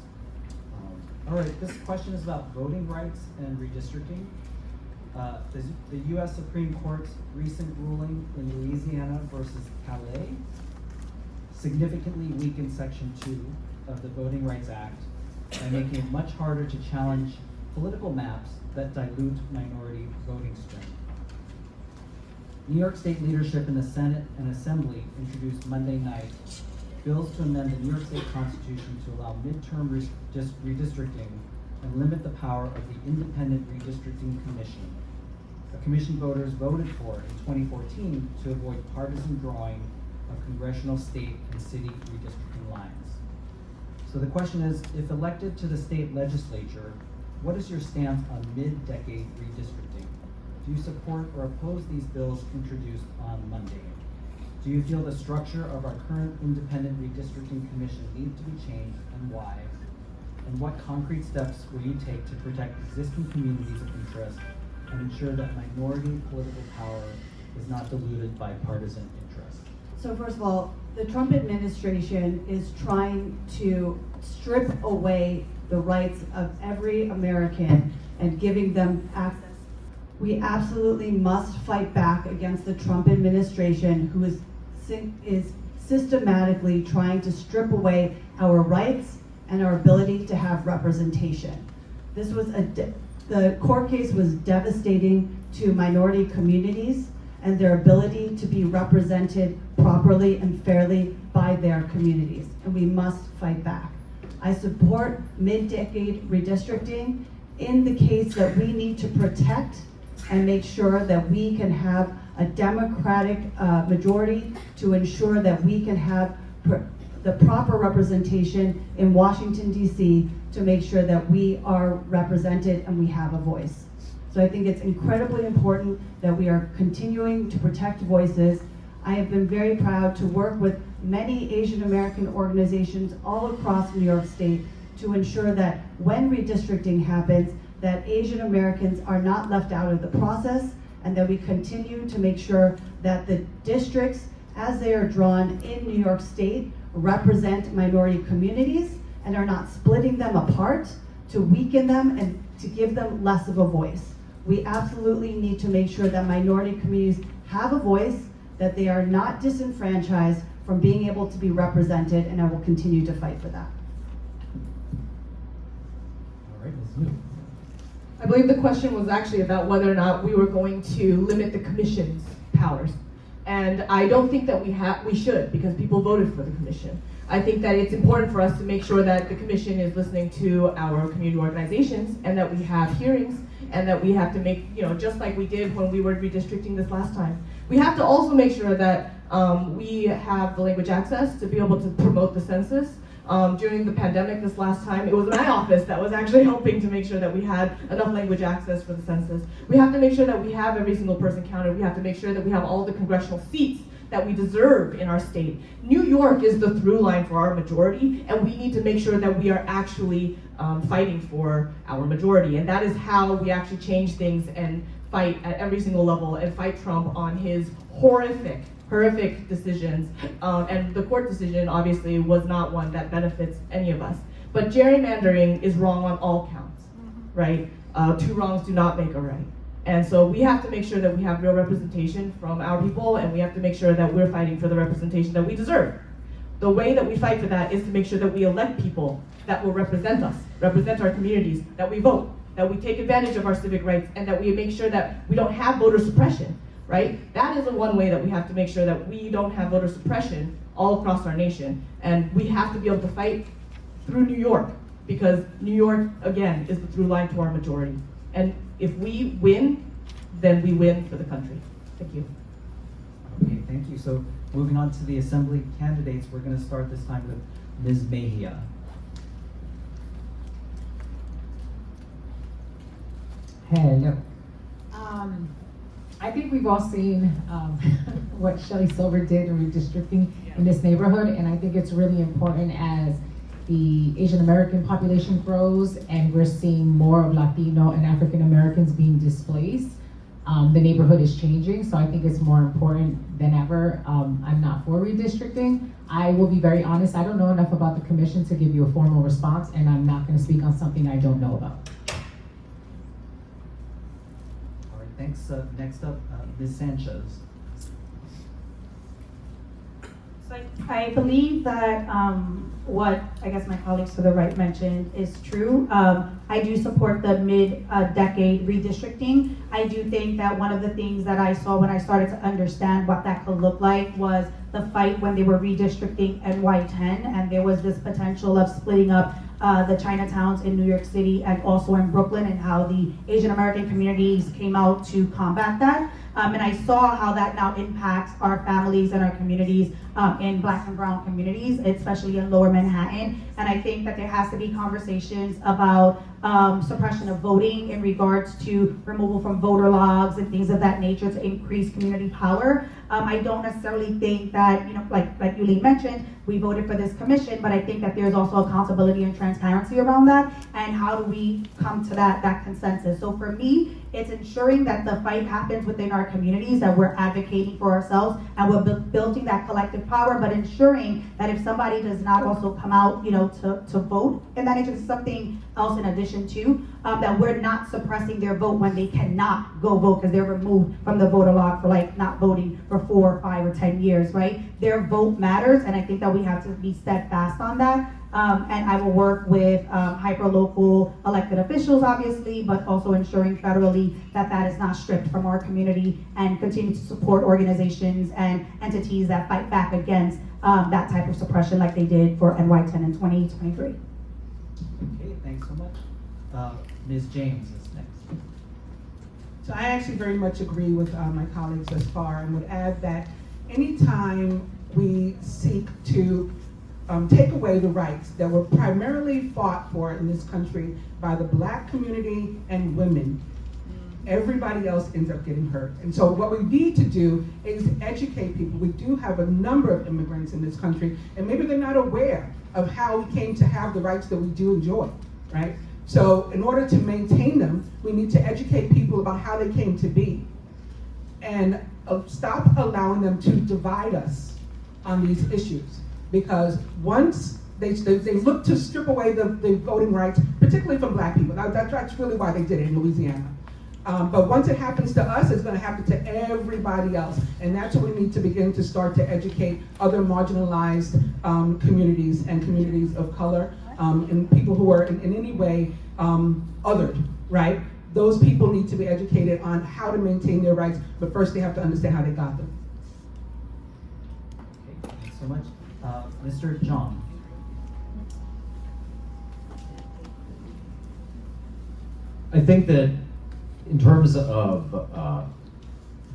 All right, this question is about voting rights and redistricting. The U.S. Supreme Court's recent ruling in Louisiana versus Calais significantly weakened Section 2 of the Voting Rights Act by making it much harder to challenge political maps that dilute minority voting strength. New York State leadership in the Senate and Assembly introduced Monday night bills to amend the New York State Constitution to allow midterm redistricting and limit the power of the Independent Redistricting Commission, a commission voters voted for in 2014 to avoid partisan drawing of congressional, state, and city redistricting lines. So the question is, if elected to the state legislature, what is your stance on mid-decade redistricting? Do you support or oppose these bills introduced on Monday? Do you feel the structure of our current Independent Redistricting Commission needs to be changed, and why? And what concrete steps will you take to protect existing communities of interest and ensure that minority political power is not diluted by partisan interest? So first of all, the Trump administration is trying to strip away the rights of every American and giving them access. We absolutely must fight back against the Trump administration, who is systematically trying to strip away our rights and our ability to have representation. This was the court case was devastating to minority communities and their ability to be represented properly and fairly by their communities, and we must fight back. I support mid-decade redistricting in the case that we need to protect and make sure that we can have a democratic majority to ensure that we can have the proper representation in Washington, D.C. to make sure that we are represented and we have a voice. So I think it's incredibly important that we are continuing to protect voices. I have been very proud to work with many Asian American organizations all across New York State to ensure that when redistricting happens, that Asian Americans are not left out of the process, and that we continue to make sure that the districts, as they are drawn in New York State, represent minority communities and are not splitting them apart to weaken them and to give them less of a voice. We absolutely need to make sure that minority communities have a voice, that they are not disenfranchised from being able to be represented, and I will continue to fight for that. All right, Ms. Yu. I believe the question was actually about whether or not we were going to limit the commission's powers. And I don't think that we should, because people voted for the commission. I think that it's important for us to make sure that the commission is listening to our community organizations, and that we have hearings, and that we have to make, just like we did when we were redistricting this last time. We have to also make sure that we have the language access to be able to promote the census. During the pandemic this last time, it was my office that was actually helping to make sure that we had enough language access for the census. We have to make sure that we have every single person counted. We have to make sure that we have all the congressional seats that we deserve in our state. New York is the through line for our majority, and we need to make sure that we are actually fighting for our majority. And that is how we actually change things and fight at every single level and fight Trump on his horrific decisions. And the court decision obviously was not one that benefits any of us. But gerrymandering is wrong on all counts, right? Two wrongs do not make a right. And so we have to make sure that we have real representation from our people, and we have to make sure that we're fighting for the representation that we deserve. The way that we fight for that is to make sure that we elect people that will represent us, represent our communities, that we vote, that we take advantage of our civic rights, and that we make sure that we don't have voter suppression, right? That is the one way that we have to make sure that we don't have voter suppression all across our nation. And we have to be able to fight through New York, because New York, again, is the through line to our majority. And if we win, then we win for the country. Thank you. Okay, thank you. So moving on to the assembly candidates, we're going to start this time with Ms. Mejia. Hello. I think we've all seen what Shelley Silver did in redistricting in this neighborhood, and I think it's really important as the Asian American population grows and we're seeing more of Latino and African Americans being displaced. The neighborhood is changing, so I think it's more important than ever. I'm not for redistricting. I will be very honest, I don't know enough about the commission to give you a formal response, and I'm not going to speak on something I don't know about. All right, thanks. Next up, Ms. Sanchez. So I believe that what I guess my colleagues to the right mentioned is true. I do support the mid-decade redistricting. I do think that one of the things that I saw when I started to understand what that could look like was the fight when they were redistricting NY10, and there was this potential of splitting up the Chinatowns in New York City and also in Brooklyn, and how the Asian American communities came out to combat that. And I saw how that now impacts our families and our communities in Black and brown communities, especially in Lower Manhattan. And I think that there has to be conversations about suppression of voting in regards to removal from voter logs and things of that nature to increase community power. I don't necessarily think that, like Yulene mentioned, we voted for this commission, but I think that there's also accountability and transparency around that, and how do we come to that consensus. So for me, it's ensuring that the fight happens within our communities, that we're advocating for ourselves, and we're building that collective power, but ensuring that if somebody does not also come out, to vote, and that it's something else in addition to, that we're not suppressing their vote when they cannot go vote because they're removed from the voter log for not voting for 4 or 5 or 10 years, right? Their vote matters, and I think that we have to be steadfast on that. And I will work with hyper-local elected officials, obviously, but also ensuring federally that that is not stripped from our community, and continue to support organizations and entities that fight back against that type of suppression like they did for NY10 in 2023. Okay, thanks so much. Ms. James is next. So I actually very much agree with my colleagues thus far, and would add that anytime we seek to take away the rights that were primarily fought for in this country by the Black community and women, everybody else ends up getting hurt. And so what we need to do is educate people. We do have a number of immigrants in this country, and maybe they're not aware of how we came to have the rights that we do enjoy, right? So in order to maintain them, we need to educate people about how they came to be, and stop allowing them to divide us on these issues. Because once they look to strip away the voting rights, particularly from Black people. That's really why they did it in Louisiana. But once it happens to us, it's going to happen to everybody else. And that's what we need to begin to start to educate other marginalized communities and communities of color, and people who are in any way othered, right? Those people need to be educated on how to maintain their rights, but first they have to understand how they got them. Okay, thanks so much. Mr. John. I think that in terms of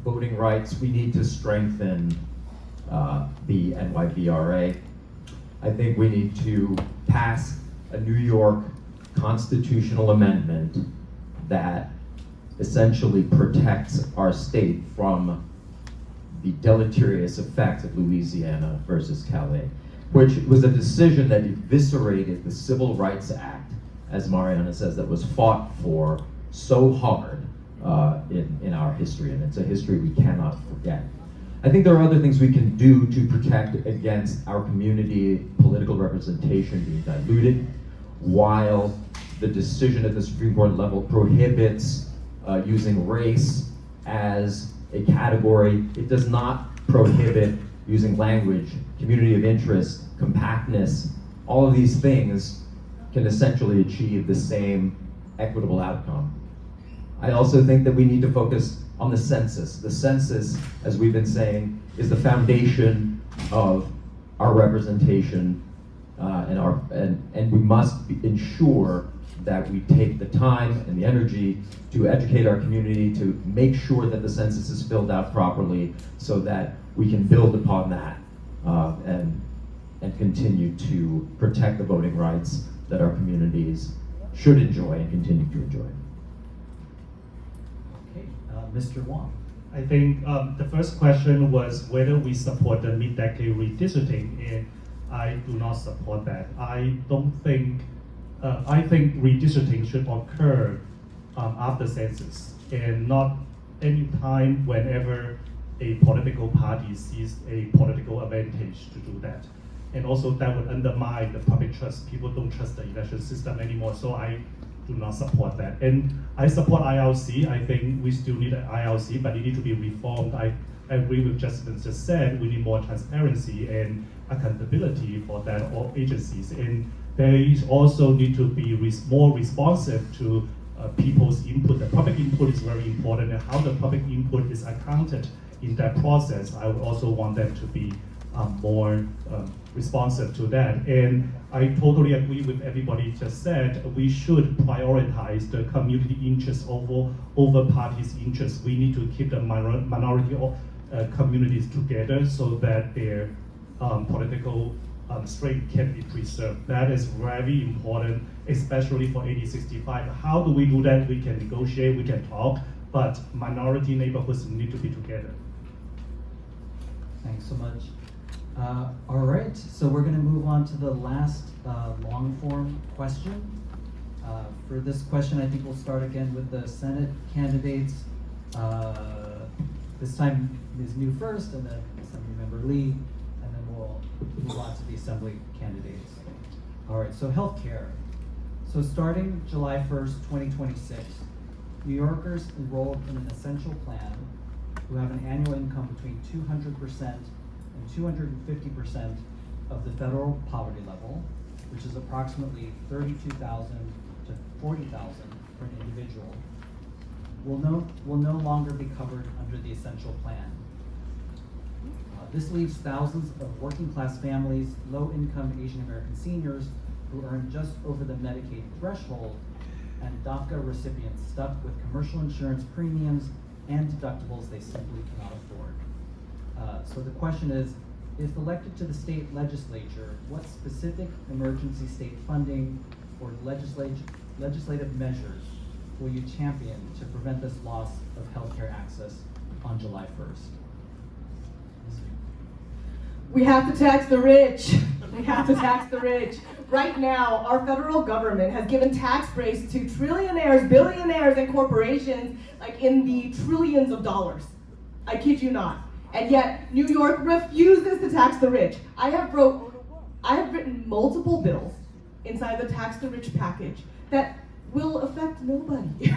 voting rights, we need to strengthen the NYVRA. I think we need to pass a New York constitutional amendment that essentially protects our state from the deleterious effects of Louisiana versus Calais, which was a decision that eviscerated the Civil Rights Act, as Mariana says, that was fought for so hard in our history, and it's a history we cannot forget. I think there are other things we can do to protect against our community political representation being diluted, while the decision at the Supreme Court level prohibits using race as a category. It does not prohibit using language, community of interest, compactness. All of these things can essentially achieve the same equitable outcome. I also think that we need to focus on the census. The census, as we've been saying, is the foundation of our representation, and we must ensure that we take the time and the energy to educate our community, to make sure that the census is filled out properly, so that we can build upon that and continue to protect the voting rights that our communities should enjoy and continue to enjoy. Okay, Mr. Wong. I think the first question was whether we support the mid-decade redistricting, and I do not support that. I think redistricting should occur after census, and not any time whenever a political party sees a political advantage to do that. And also that would undermine the public trust. People don't trust the election system anymore, so I do not support that. And I support ILC. I think we still need an ILC, but it needs to be reformed. I agree with Justin just said, we need more transparency and accountability for that all agencies. And they also need to be more responsive to people's input. The public input is very important, and how the public input is accounted in that process, I would also want them to be more responsive to that. And I totally agree with everybody just said, we should prioritize the community interest over parties' interests. We need to keep the minority communities together so that their political strength can be preserved. That is very important, especially for 8065. How do we do that? We can negotiate, we can talk, but minority neighborhoods need to be together. Thanks so much. All right, so we're going to move on to the last long form question. For this question, I think we'll start again with the Senate candidates. This time, Ms. New first, and then Assemblymember Lee, and then we'll move on to the Assembly candidates. All right, so healthcare. So starting July 1st, 2026, New Yorkers enrolled in an essential plan who have an annual income between 200% and 250% of the federal poverty level which is approximately $32,000 to $40,000 for an individual, will no longer be covered under the essential plan. This leaves thousands of working class families, low-income Asian American seniors who earn just over the Medicaid threshold, and DACA recipients stuck with commercial insurance premiums and deductibles they simply cannot afford. So the question is, if elected to the state legislature, what specific emergency state funding or legislative measures will you champion to prevent this loss of healthcare access on July 1st? We have to tax the rich. We have to tax the rich. Right now, our federal government has given tax breaks to trillionaires, billionaires, and corporations like in the trillions of dollars. I kid you not. And yet, New York refuses to tax the rich. I have written multiple bills inside the tax the rich package that will affect nobody.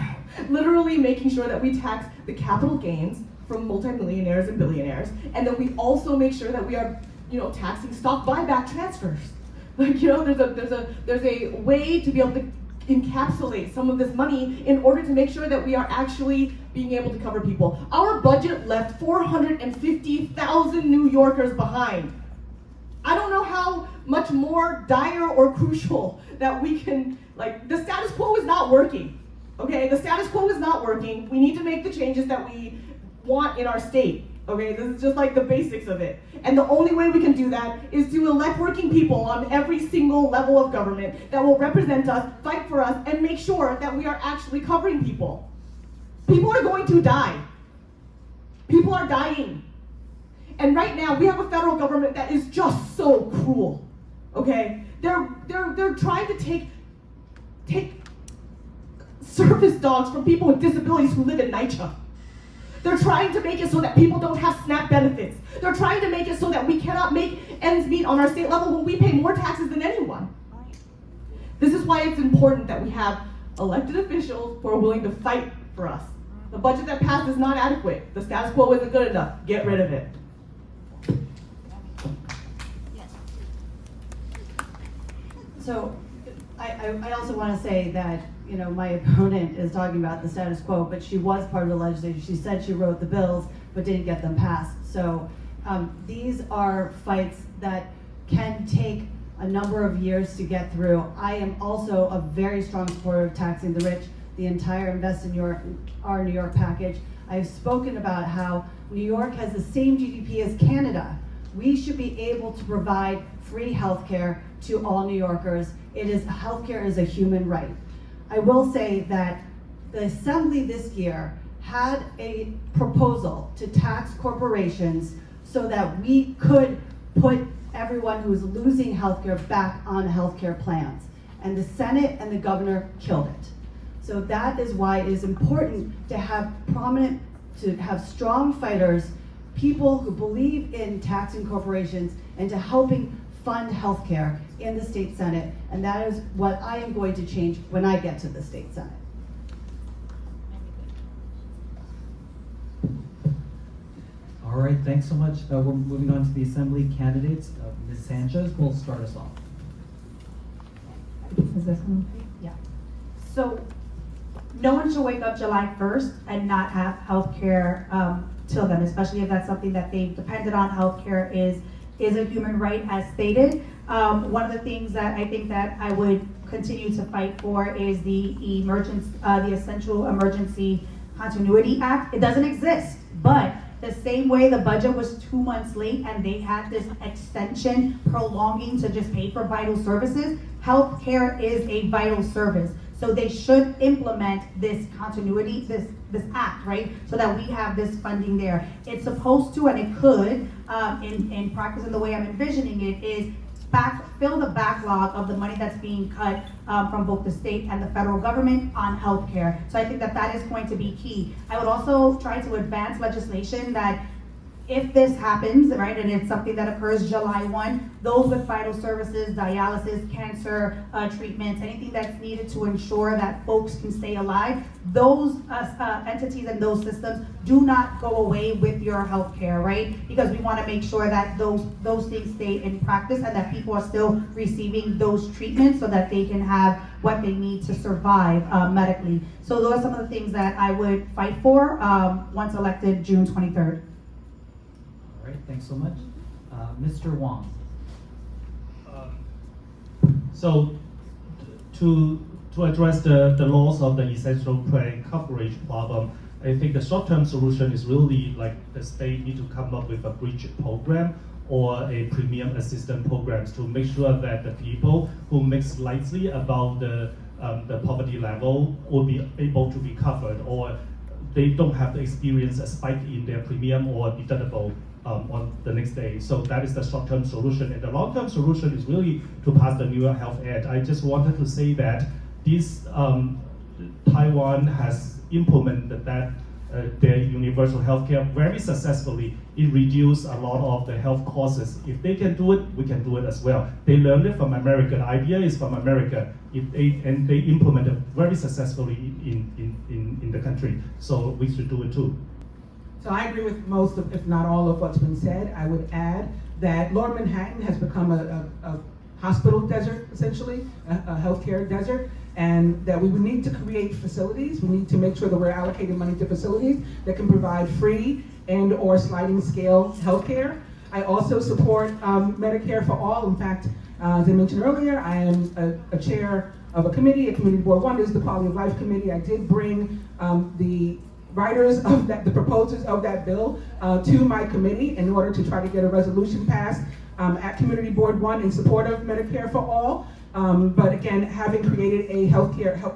Literally making sure that we tax the capital gains from multimillionaires and billionaires, and then we also make sure that we are, taxing stock buyback transfers. Like, there's a way to be able to encapsulate some of this money in order to make sure that we are actually being able to cover people. Our budget left 450,000 New Yorkers behind. I don't know how much more dire or crucial that we can, the status quo is not working, okay? The status quo is not working. We need to make the changes that we want in our state, okay? This is just like the basics of it. And the only way we can do that is to elect working people on every single level of government that will represent us, fight for us, and make sure that we are actually covering people. People are going to die. People are dying. And right now, we have a federal government that is just so cruel, okay? They're trying to take service dogs from people with disabilities who live in NYCHA. They're trying to make it so that people don't have SNAP benefits. They're trying to make it so that we cannot make ends meet on our state level when we pay more taxes than anyone. This is why it's important that we have elected officials who are willing to fight for us. The budget that passed is not adequate. The status quo isn't good enough. Get rid of it. So I also want to say that, my opponent is talking about the status quo, but she was part of the legislature. She said she wrote the bills, but didn't get them passed. So these are fights that can take a number of years to get through. I am also a very strong supporter of taxing the rich, the entire Invest in our New York package. I've spoken about how New York has the same GDP as Canada. We should be able to provide free healthcare to all New Yorkers. Healthcare is a human right. I will say that the Assembly this year had a proposal to tax corporations so that we could put everyone who's losing healthcare back on healthcare plans. And the Senate and the governor killed it. So that is why it is important to have strong fighters, people who believe in taxing corporations and to helping fund healthcare in the state Senate, and that is what I am going to change when I get to the state Senate. All right, thanks so much. We're moving on to the Assembly candidates. Ms. Sanchez will start us off. Is this one okay? Yeah. So no one should wake up July 1st and not have healthcare till then, especially if that's something that they've depended on. Healthcare is a human right as stated. One of the things that I think that I would continue to fight for is the Essential Emergency Continuity Act. It doesn't exist, but the same way the budget was 2 months late and they had this extension prolonging to just pay for vital services, healthcare is a vital service. So they should implement this continuity, this act, right? So that we have this funding there. It's supposed to, and it could, in practice and the way I'm envisioning it, is fill the backlog of the money that's being cut from both the state and the federal government on healthcare. So I think that is going to be key. I would also try to advance legislation that if this happens, right, and it's something that occurs July 1, those with vital services, dialysis, cancer treatments, anything that's needed to ensure that folks can stay alive, those entities and those systems do not go away with your healthcare, right? Because we want to make sure that those things stay in practice and that people are still receiving those treatments so that they can have what they need to survive medically. So those are some of the things that I would fight for once elected June 23rd. All right, thanks so much. Mr. Wong. So to address the loss of the essential plan coverage problem, I think the short-term solution is really like the state need to come up with a bridge program or a premium assistance programs to make sure that the people who make slightly above the poverty level will be able to be covered, or they don't have to experience a spike in their premium or deductible on the next day. So that is the short-term solution. And the long-term solution is really to pass the New York Health Act. I just wanted to say that this Taiwan has implemented that their universal healthcare very successfully. It reduced a lot of the health costs. If they can do it, we can do it as well. They learned it from America. The idea is from America. And they implement it very successfully in the country. So we should do it too. So I agree with most of, if not all of what's been said. I would add that Lower Manhattan has become a hospital desert, essentially, a healthcare desert, and that we would need to create facilities. We need to make sure that we're allocating money to facilities that can provide free and or sliding scale healthcare. I also support Medicare for all. In fact, as I mentioned earlier, I am a chair of a committee, Community Board 1 is the Quality of Life Committee. I did bring the writers of that, the proposers of that bill to my committee in order to try to get a resolution passed at Community Board 1 in support of Medicare for all. But again, having created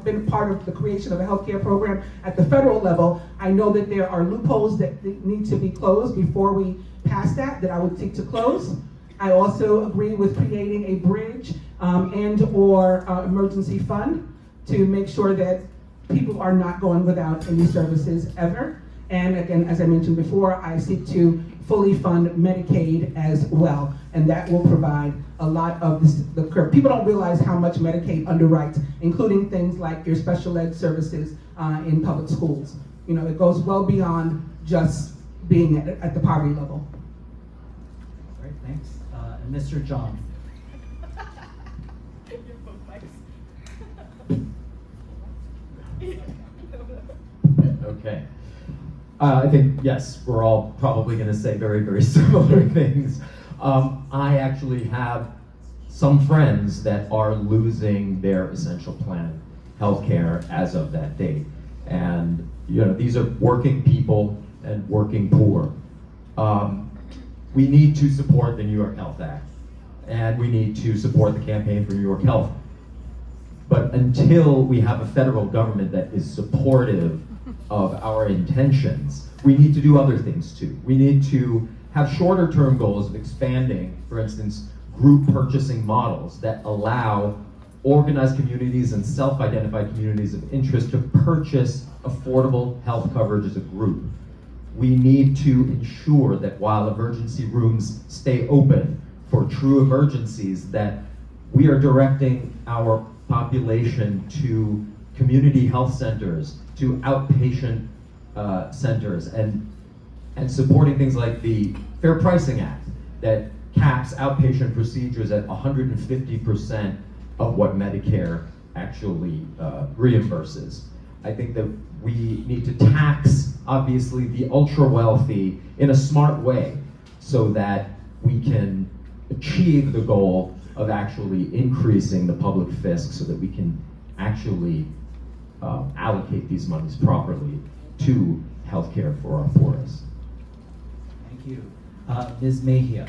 been part of the creation of a healthcare program at the federal level, I know that there are loopholes that need to be closed before we pass that I would seek to close. I also agree with creating a bridge and or emergency fund to make sure that people are not going without any services ever. And again, as I mentioned before, I seek to fully fund Medicaid as well. And that will provide a lot of the curve. People don't realize how much Medicaid underwrites, including things like your special ed services in public schools. You know, it goes well beyond just being at the poverty level. All right, thanks. And Mr. John. Okay. I think, yes, we're all probably going to say very, very similar things. I actually have some friends that are losing their essential plan healthcare as of that date. And, you know, these are working people and working poor. We need to support the New York Health Act, and we need to support the campaign for New York Health. But until we have a federal government that is supportive of our intentions, we need to do other things too. We need to have shorter term goals of expanding, for instance, group purchasing models that allow organized communities and self-identified communities of interest to purchase affordable health coverage as a group. We need to ensure that while emergency rooms stay open for true emergencies, that we are directing our population to community health centers, to outpatient centers, and supporting things like the Fair Pricing Act that caps outpatient procedures at 150% of what Medicare actually reimburses. I think that we need to tax, obviously, the ultra wealthy in a smart way so that we can achieve the goal of actually increasing the public fisc so that we can actually allocate these monies properly to healthcare for our poorest. Thank you. Ms. Mejia.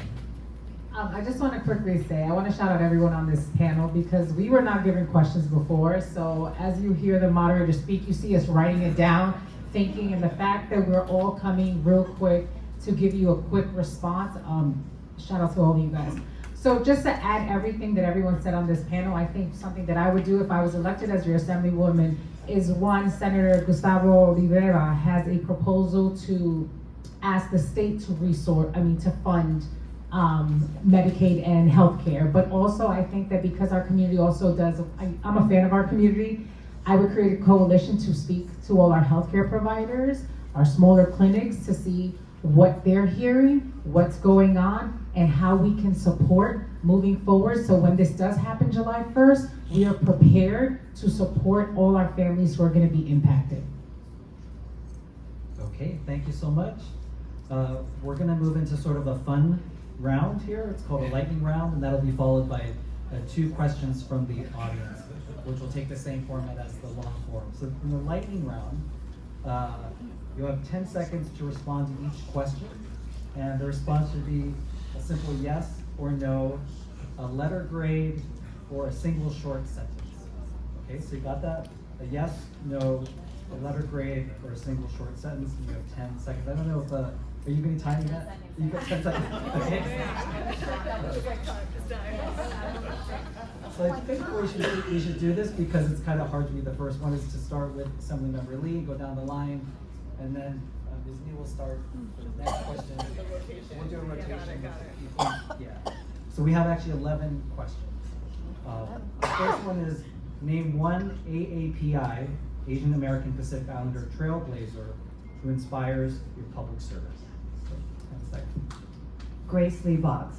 I just want to quickly say, I want to shout out everyone on this panel because we were not given questions before. So as you hear the moderator speak, you see us writing it down, thinking, and the fact that we're all coming real quick to give you a quick response. Shout out to all of you guys. So just to add everything that everyone said on this panel, I think something that I would do if I was elected as your assemblywoman is one, Senator Gustavo Rivera has a proposal to ask the state to fund Medicaid and healthcare. But also, I think that because our community also does, I'm a fan of our community, I would create a coalition to speak to all our healthcare providers, our smaller clinics, to see what they're hearing, what's going on, and how we can support moving forward. So when this does happen July 1st, we are prepared to support all our families who are going to be impacted. Okay, thank you so much. We're gonna move into sort of a fun round here. It's called a lightning round, and that'll be followed by 2 questions from the audience, which will take the same format as the long form. So in the lightning round, you'll have 10 seconds to respond to each question, and the response should be a simple yes or no, a letter grade, or a single short sentence. Okay, so you got that? A yes, no, a letter grade, or a single short sentence, and you have 10 seconds. I don't know if, are you gonna time that? You got 10 seconds? Okay. So I think we should do this because it's kind of hard to be the first one, is to start with Assemblymember Lee, go down the line, and then Ms. Lee will start the next question. We'll do a rotation. Yeah. So we have actually 11 questions. The first one is, name one AAPI, Asian American Pacific Islander trailblazer, who inspires your public service. So, 10 seconds. Grace Lee Boggs.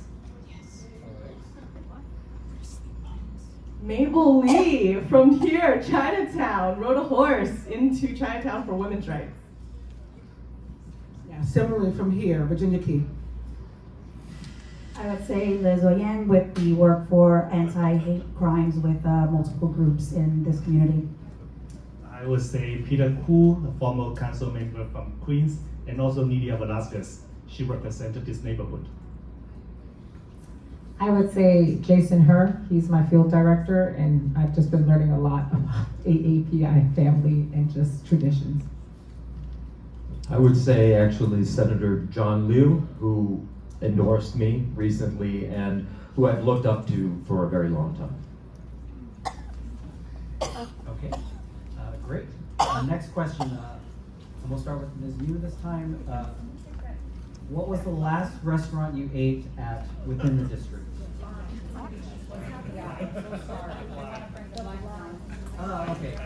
Mabel Lee from here, Chinatown, rode a horse into Chinatown for women's rights. Yeah, similarly from here, Virginia Key. I would say Liz Oyen with the work for anti-hate crimes with multiple groups in this community. I would say Peter Koo, a former council member from Queens, and also Nidia Velasquez. She represented this neighborhood. I would say Jason Herr, he's my field director, and I've just been learning a lot about AAPI family and just traditions. I would say actually Senator John Liu, who endorsed me recently and who I've looked up to for a very long time. Okay, great. Next question, and we'll start with Ms. Yu this time. What was the last restaurant you ate at within the district? Okay.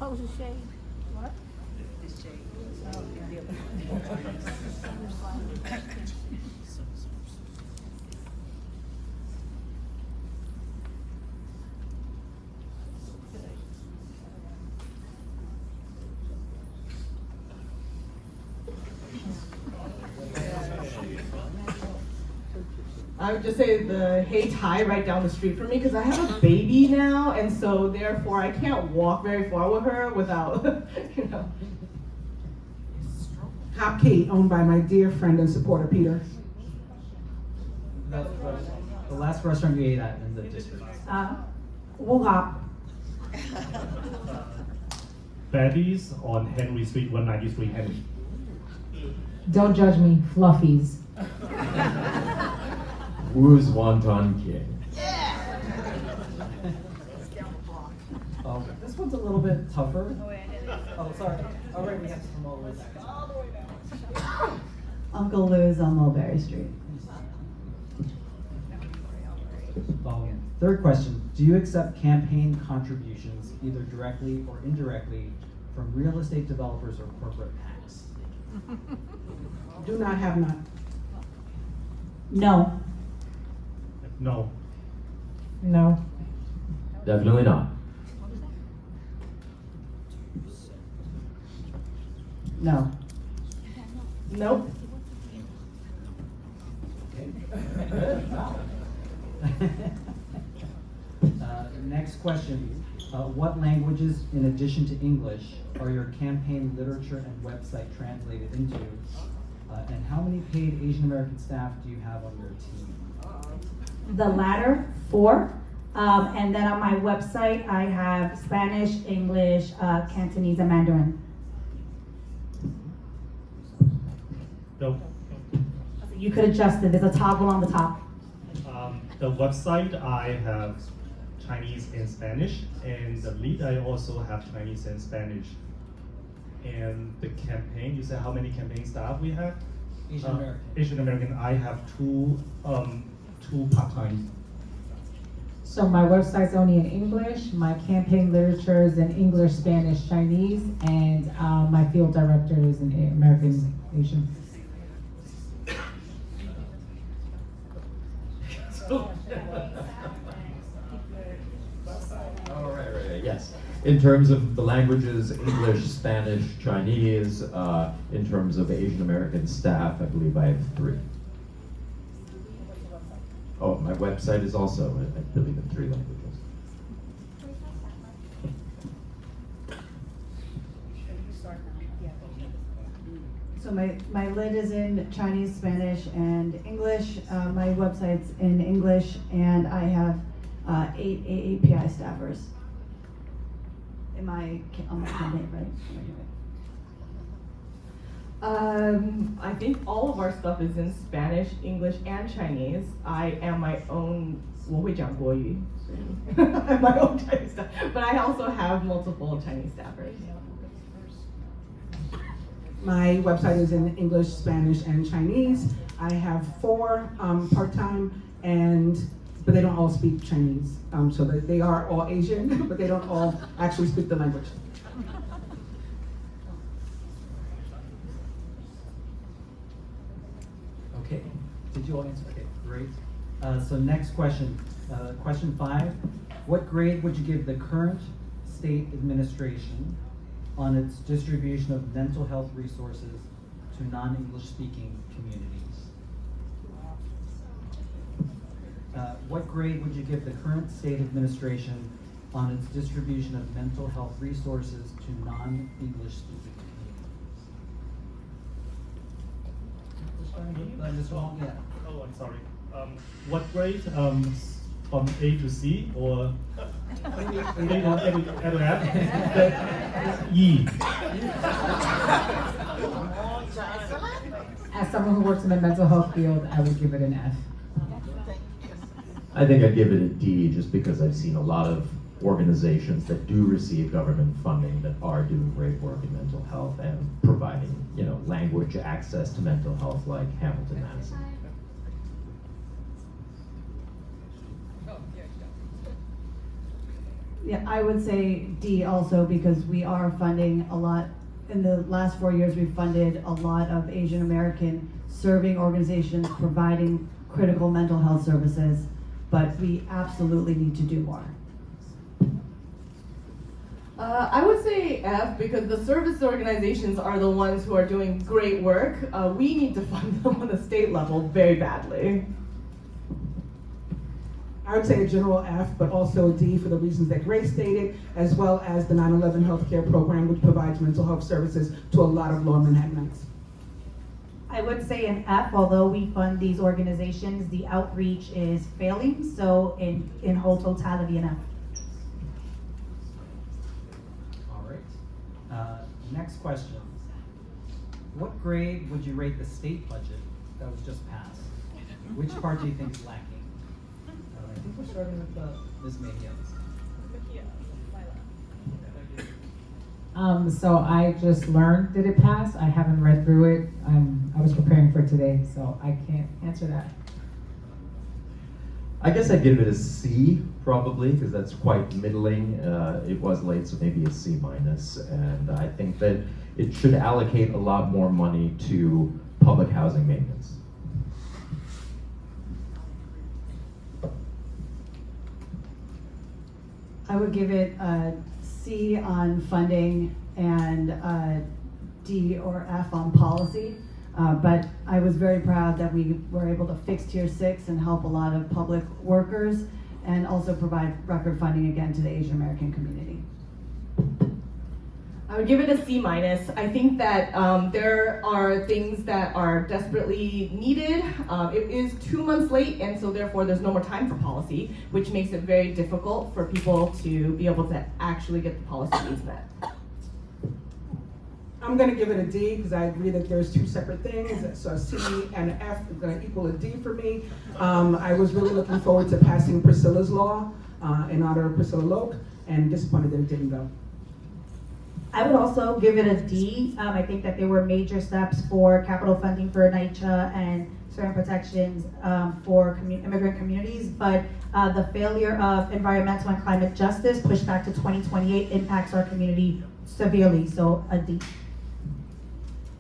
Oh, it was a shade. What? I would just say the Hey Thai right down the street from me, because I have a baby now, and so therefore I can't walk very far with her without, you know. Hop Key, owned by my dear friend and supporter, Peter. The last restaurant you ate at in the district? Wu Hop. Betty's on Henry Street, 193 Henry. Don't judge me, Fluffies. Wu's Wonton King. This one's a little bit tougher. Oh, sorry. All right, we have to come all the way back. Uncle Lou's on Mulberry Street. Third question, do you accept campaign contributions, either directly or indirectly, from real estate developers or corporate PACs? Do not, have not. No. No. No. Definitely not. No. Nope. Good. Wow. Next question. What languages, in addition to English, are your campaign literature and website translated into? And how many paid Asian American staff do you have on your team? The latter, 4. And then on my website, I have Spanish, English, Cantonese, and Mandarin. No. You could adjust it. There's a toggle on the top. The website, I have Chinese and Spanish, and the lead, I also have Chinese and Spanish. And the campaign, you said how many campaign staff we have? Asian American. Asian American. I have two part-time. So my website's only in English. My campaign literature is in English, Spanish, Chinese, and my field director is in American Asian. Right, yes. In terms of the languages, English, Spanish, Chinese, in terms of Asian American staff, I believe I have 3. Oh, my website is also, I believe, in 3 languages. So my lid is in Chinese, Spanish, and English. My website's in English, and I have 8 AAPI staffers on my campaign, right? I think all of our stuff is in Spanish, English, and Chinese. I am my own, 我会讲国语. I'm my own Chinese staff, but I also have multiple Chinese staffers. My website is in English, Spanish, and Chinese. I have 4 part-time, but they don't all speak Chinese. So they are all Asian, but they don't all actually speak the language. Okay, did you all answer? Okay, great. So next question, question 5. What grade would you give the current state administration on its distribution of mental health resources to non-English speaking communities? What grade would you give the current state administration on its distribution of mental health resources to non-English speaking communities? Mr. Wong, yeah. Oh, I'm sorry. What grade? From A to C or A to F? E. As someone who works in the mental health field, I would give it an F. I think I'd give it a D just because I've seen a lot of organizations that do receive government funding that are doing great work in mental health and providing, language access to mental health like Hamilton Madison. Yeah, I would say D also because we are funding a lot. In the last 4 years, we've funded a lot of Asian American serving organizations providing critical mental health services, but we absolutely need to do more. I would say F because the service organizations are the ones who are doing great work. We need to fund them on the state level very badly. I would say a general F, but also a D for the reasons that Grace stated, as well as the 9/11 healthcare program, which provides mental health services to a lot of lower Manhattanites. I would say an F, although we fund these organizations, the outreach is failing, so in whole totality an F. All right. Next question. What grade would you rate the state budget that was just passed? Which part do you think is lacking? I think we're starting with Ms. Mejia. So I just learned that it passed. I haven't read through it. I was preparing for today, so I can't answer that. I guess I'd give it a C, probably, because that's quite middling. It was late, so maybe a C minus. And I think that it should allocate a lot more money to public housing maintenance. I would give it a C on funding and a D or F on policy. But I was very proud that we were able to fix Tier 6 and help a lot of public workers and also provide record funding again to the Asian American community. I would give it a C minus. I think that there are things that are desperately needed. It is 2 months late, and so therefore there's no more time for policy, which makes it very difficult for people to be able to actually get the policy needs met. I'm going to give it a D because I agree that there's 2 separate things. So a C and an F is going to equal a D for me. I was really looking forward to passing Priscilla's Law in honor of Priscilla Loke, and disappointed that it didn't go. I would also give it a D. I think that there were major steps for capital funding for NYCHA and certain protections for immigrant communities, but the failure of environmental and climate justice pushed back to 2028 impacts our community severely, so a D.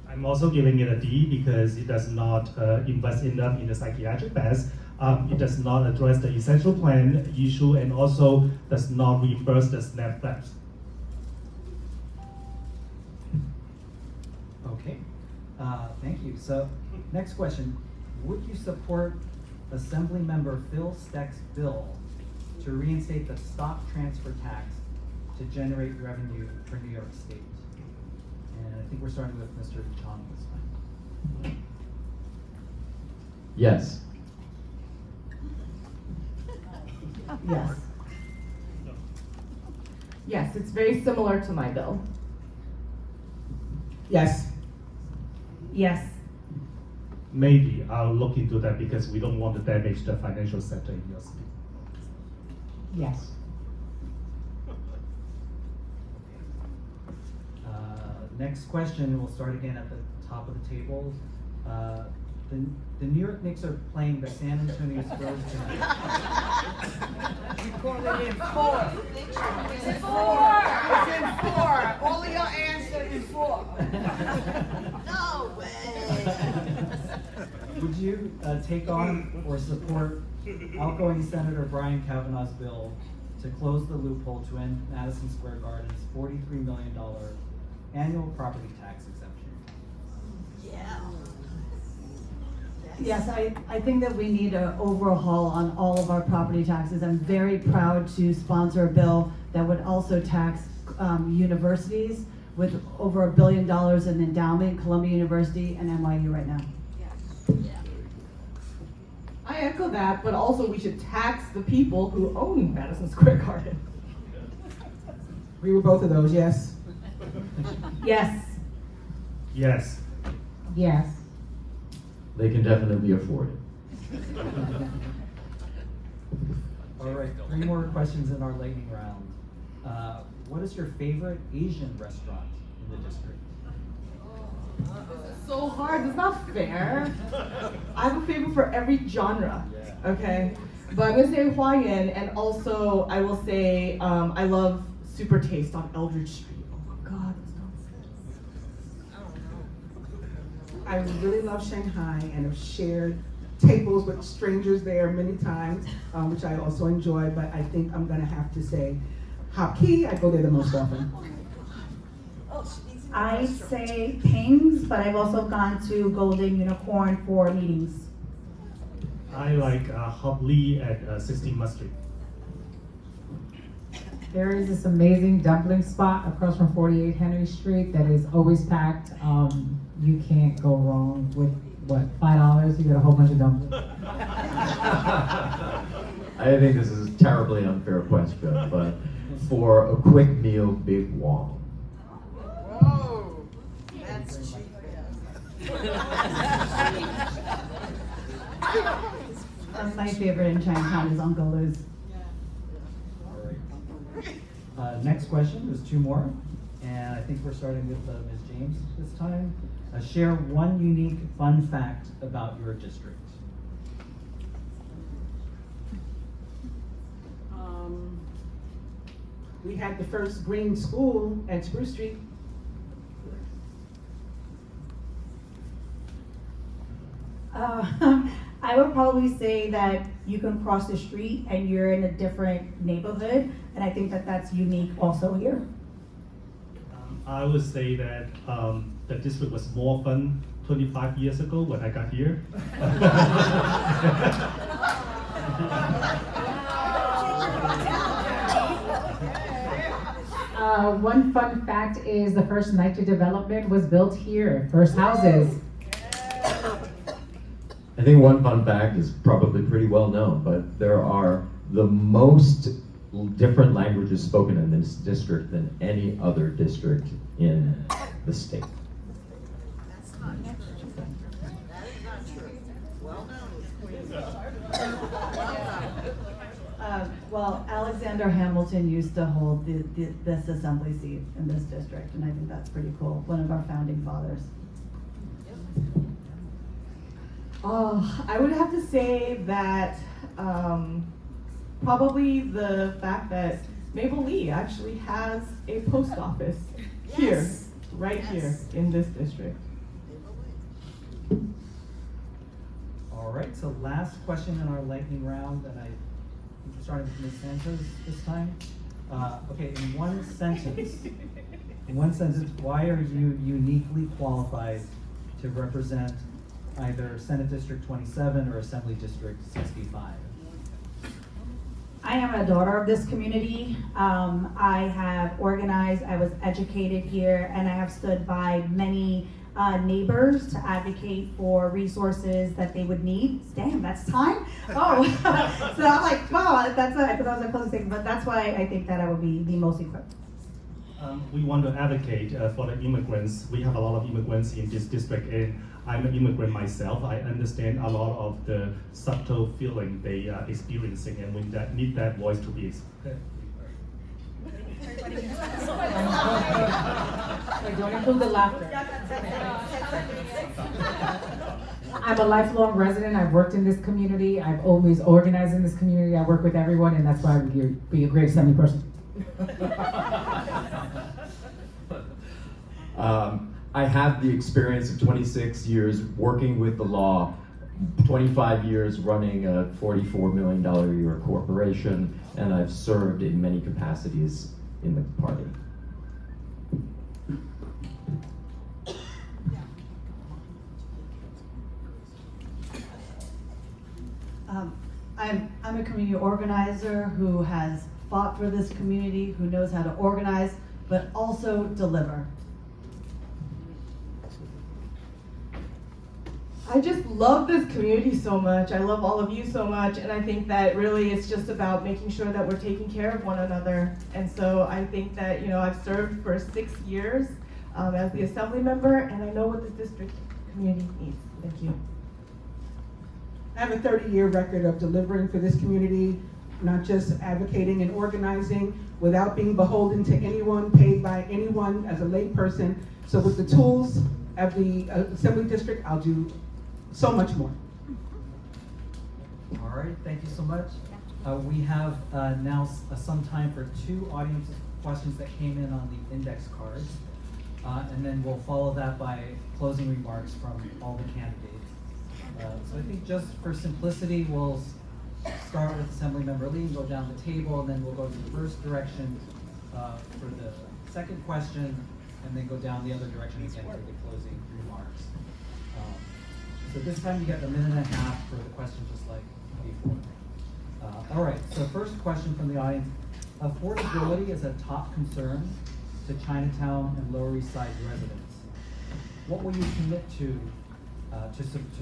I'm also giving it a D because it does not invest enough in the psychiatric beds. It does not address the essential plan issue and also does not reimburse the SNAP debt. Okay, thank you. So, next question. Would you support Assemblymember Phil Steck's bill to reinstate the stock transfer tax to generate revenue for New York State? And I think we're starting with Mr. Chong this time. Yes. Yes. Yes, it's very similar to my bill. Yes. Yes. Maybe I'll look into that because we don't want to damage the financial sector in your state. Yes. Next question, we'll start again at the top of the table. The New York Knicks are playing the San Antonio Spurs tonight. You call it in four. It's in four. It's in four. All of your answer is four. No way. Would you take on or support outgoing Senator Brian Kavanaugh's bill to close the loophole to end Madison Square Garden's $43 million annual property tax exemption? Yeah. Yes, I think that we need an overhaul on all of our property taxes. I'm very proud to sponsor a bill that would also tax universities with over $1 billion in endowment, Columbia University and NYU right now. I echo that, but also we should tax the people who own Madison Square Garden. Agree with both of those, yes. Yes. Yes. Yes. They can definitely afford it. All right, 3 more questions in our lightning round. What is your favorite Asian restaurant in the district? This is so hard. It's not fair. I have a favorite for every genre. Okay, but I'm gonna say Hawaiian, and also I will say I love Super Taste on Eldridge Street. Oh my God, that's nonsense. I really love Shanghai and have shared tables with strangers there many times, which I also enjoy, but I think I'm gonna have to say Hop Key. I go there the most often. I say Pings, but I've also gone to Golden Unicorn for meetings. I like Hop Lee at 16 Must Street. There is this amazing dumpling spot across from 48 Henry Street that is always packed. You can't go wrong with, what, $5? You get a whole bunch of dumplings. I think this is a terribly unfair question, but for a quick meal, Big Wong. Whoa. That's cheap. My favorite in Chinatown is Uncle Lou's. All right. Next question, there's 2 more. And I think we're starting with Ms. James this time. Share one unique fun fact about your district. We had the first green school at Spruce Street. I would probably say that you can cross the street and you're in a different neighborhood, and I think that that's unique also here. I would say that the district was more fun 25 years ago when I got here. One fun fact is the first NYCHA development was built here, first houses. I think one fun fact is probably pretty well known, but there are the most different languages spoken in this district than any other district in the state. That's not true. That is not true. Well known, Queen. Well known. Well, Alexander Hamilton used to hold this assembly seat in this district, and I think that's pretty cool. One of our founding fathers. Oh, I would have to say that probably the fact that Mabel Lee actually has a post office here, right here in this district. All right, so last question in our lightning round, and I think we're starting with Ms. Sanchez this time. Okay, in one sentence, why are you uniquely qualified to represent either Senate District 27 or Assembly District 65? I am a daughter of this community. I have organized, I was educated here, and I have stood by many neighbors to advocate for resources that they would need. Damn, that's time? Oh, so I'm like, wow, I thought that was a close thing, but that's why I think that I would be the most equipped. We want to advocate for the immigrants. We have a lot of immigrants in this district, and I'm an immigrant myself. I understand a lot of the subtle feeling they are experiencing, and we need that voice to be Don't include the laughter. I'm a lifelong resident. I've worked in this community. I've always organized in this community. I work with everyone, and that's why I'm here, be a great assembly person. I have the experience of 26 years working with the law, 25 years running a $44 million a year corporation, and I've served in many capacities in the party. I'm a community organizer who has fought for this community, who knows how to organize, but also deliver. I just love this community so much. I love all of you so much, and I think that really it's just about making sure that we're taking care of one another. And so I think that, you know, I've served for 6 years as the assembly member, and I know what this district community needs. Thank you. I have a 30-year record of delivering for this community, not just advocating and organizing without being beholden to anyone, paid by anyone as a layperson. So with the tools of the Assembly District, I'll do so much more. All right, thank you so much. We have now some time for 2 audience questions that came in on the index cards. And then we'll follow that by closing remarks from all the candidates. So I think just for simplicity, we'll start with Assemblymember Lee and go down the table, and then we'll go to the first direction for the second question, and then go down the other direction again for the closing remarks. So this time you get a minute and a half for the question, just like before. All right, so first question from the audience. Affordability is a top concern to Chinatown and Lower East Side residents. What will you commit to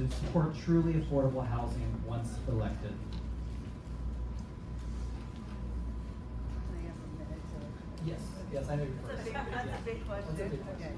support truly affordable housing once elected? Yes, I know you're first. That's a big question. That's a big question.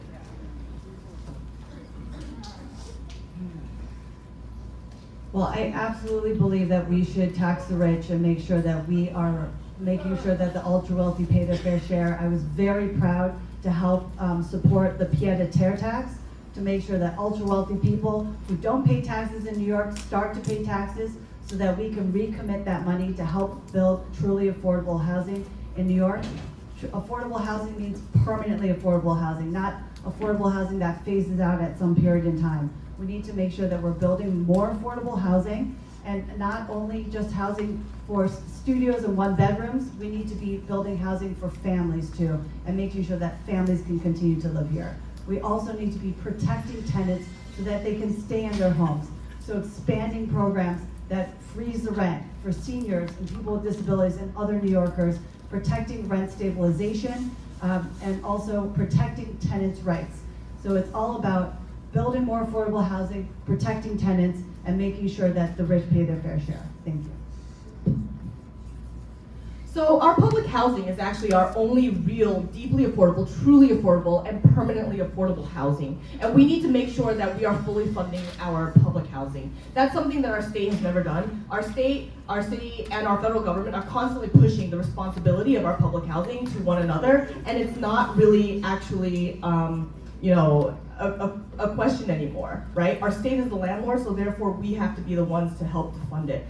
Well, I absolutely believe that we should tax the rich and make sure that we are making sure that the ultra wealthy pay their fair share. I was very proud to help support the pied-à-terre tax to make sure that ultra wealthy people who don't pay taxes in New York start to pay taxes so that we can recommit that money to help build truly affordable housing in New York. Affordable housing means permanently affordable housing, not affordable housing that phases out at some period in time. We need to make sure that we're building more affordable housing, and not only just housing for studios and 1-bedrooms, we need to be building housing for families too, and making sure that families can continue to live here. We also need to be protecting tenants so that they can stay in their homes. So expanding programs that freeze the rent for seniors and people with disabilities and other New Yorkers, protecting rent stabilization, and also protecting tenants' rights. So it's all about building more affordable housing, protecting tenants, and making sure that the rich pay their fair share. Thank you. So our public housing is actually our only real, deeply affordable, truly affordable, and permanently affordable housing. And we need to make sure that we are fully funding our public housing. That's something that our state has never done. Our state, our city, and our federal government are constantly pushing the responsibility of our public housing to one another, and it's not really actually, a question anymore, right? Our state is the landlord, so therefore we have to be the ones to help to fund it.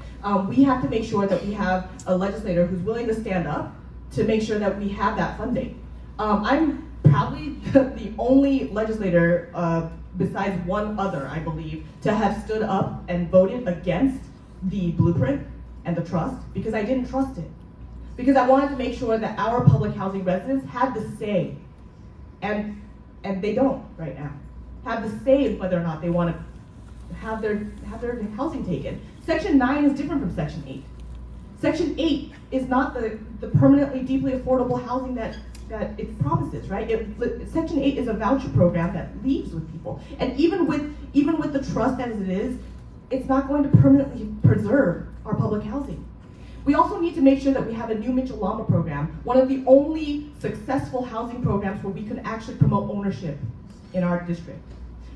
We have to make sure that we have a legislator who's willing to stand up to make sure that we have that funding. I'm probably the only legislator, besides one other, I believe, to have stood up and voted against the blueprint and the trust, because I didn't trust it. Because I wanted to make sure that our public housing residents had the say, and they don't right now, have the say in whether or not they want to have their housing taken. Section 9 is different from Section 8. Section 8 is not the permanently deeply affordable housing that it promises, right? Section 8 is a voucher program that leaves with people. And even with the trust as it is, it's not going to permanently preserve our public housing. We also need to make sure that we have a new Mitchell-Lama program, one of the only successful housing programs where we can actually promote ownership in our district.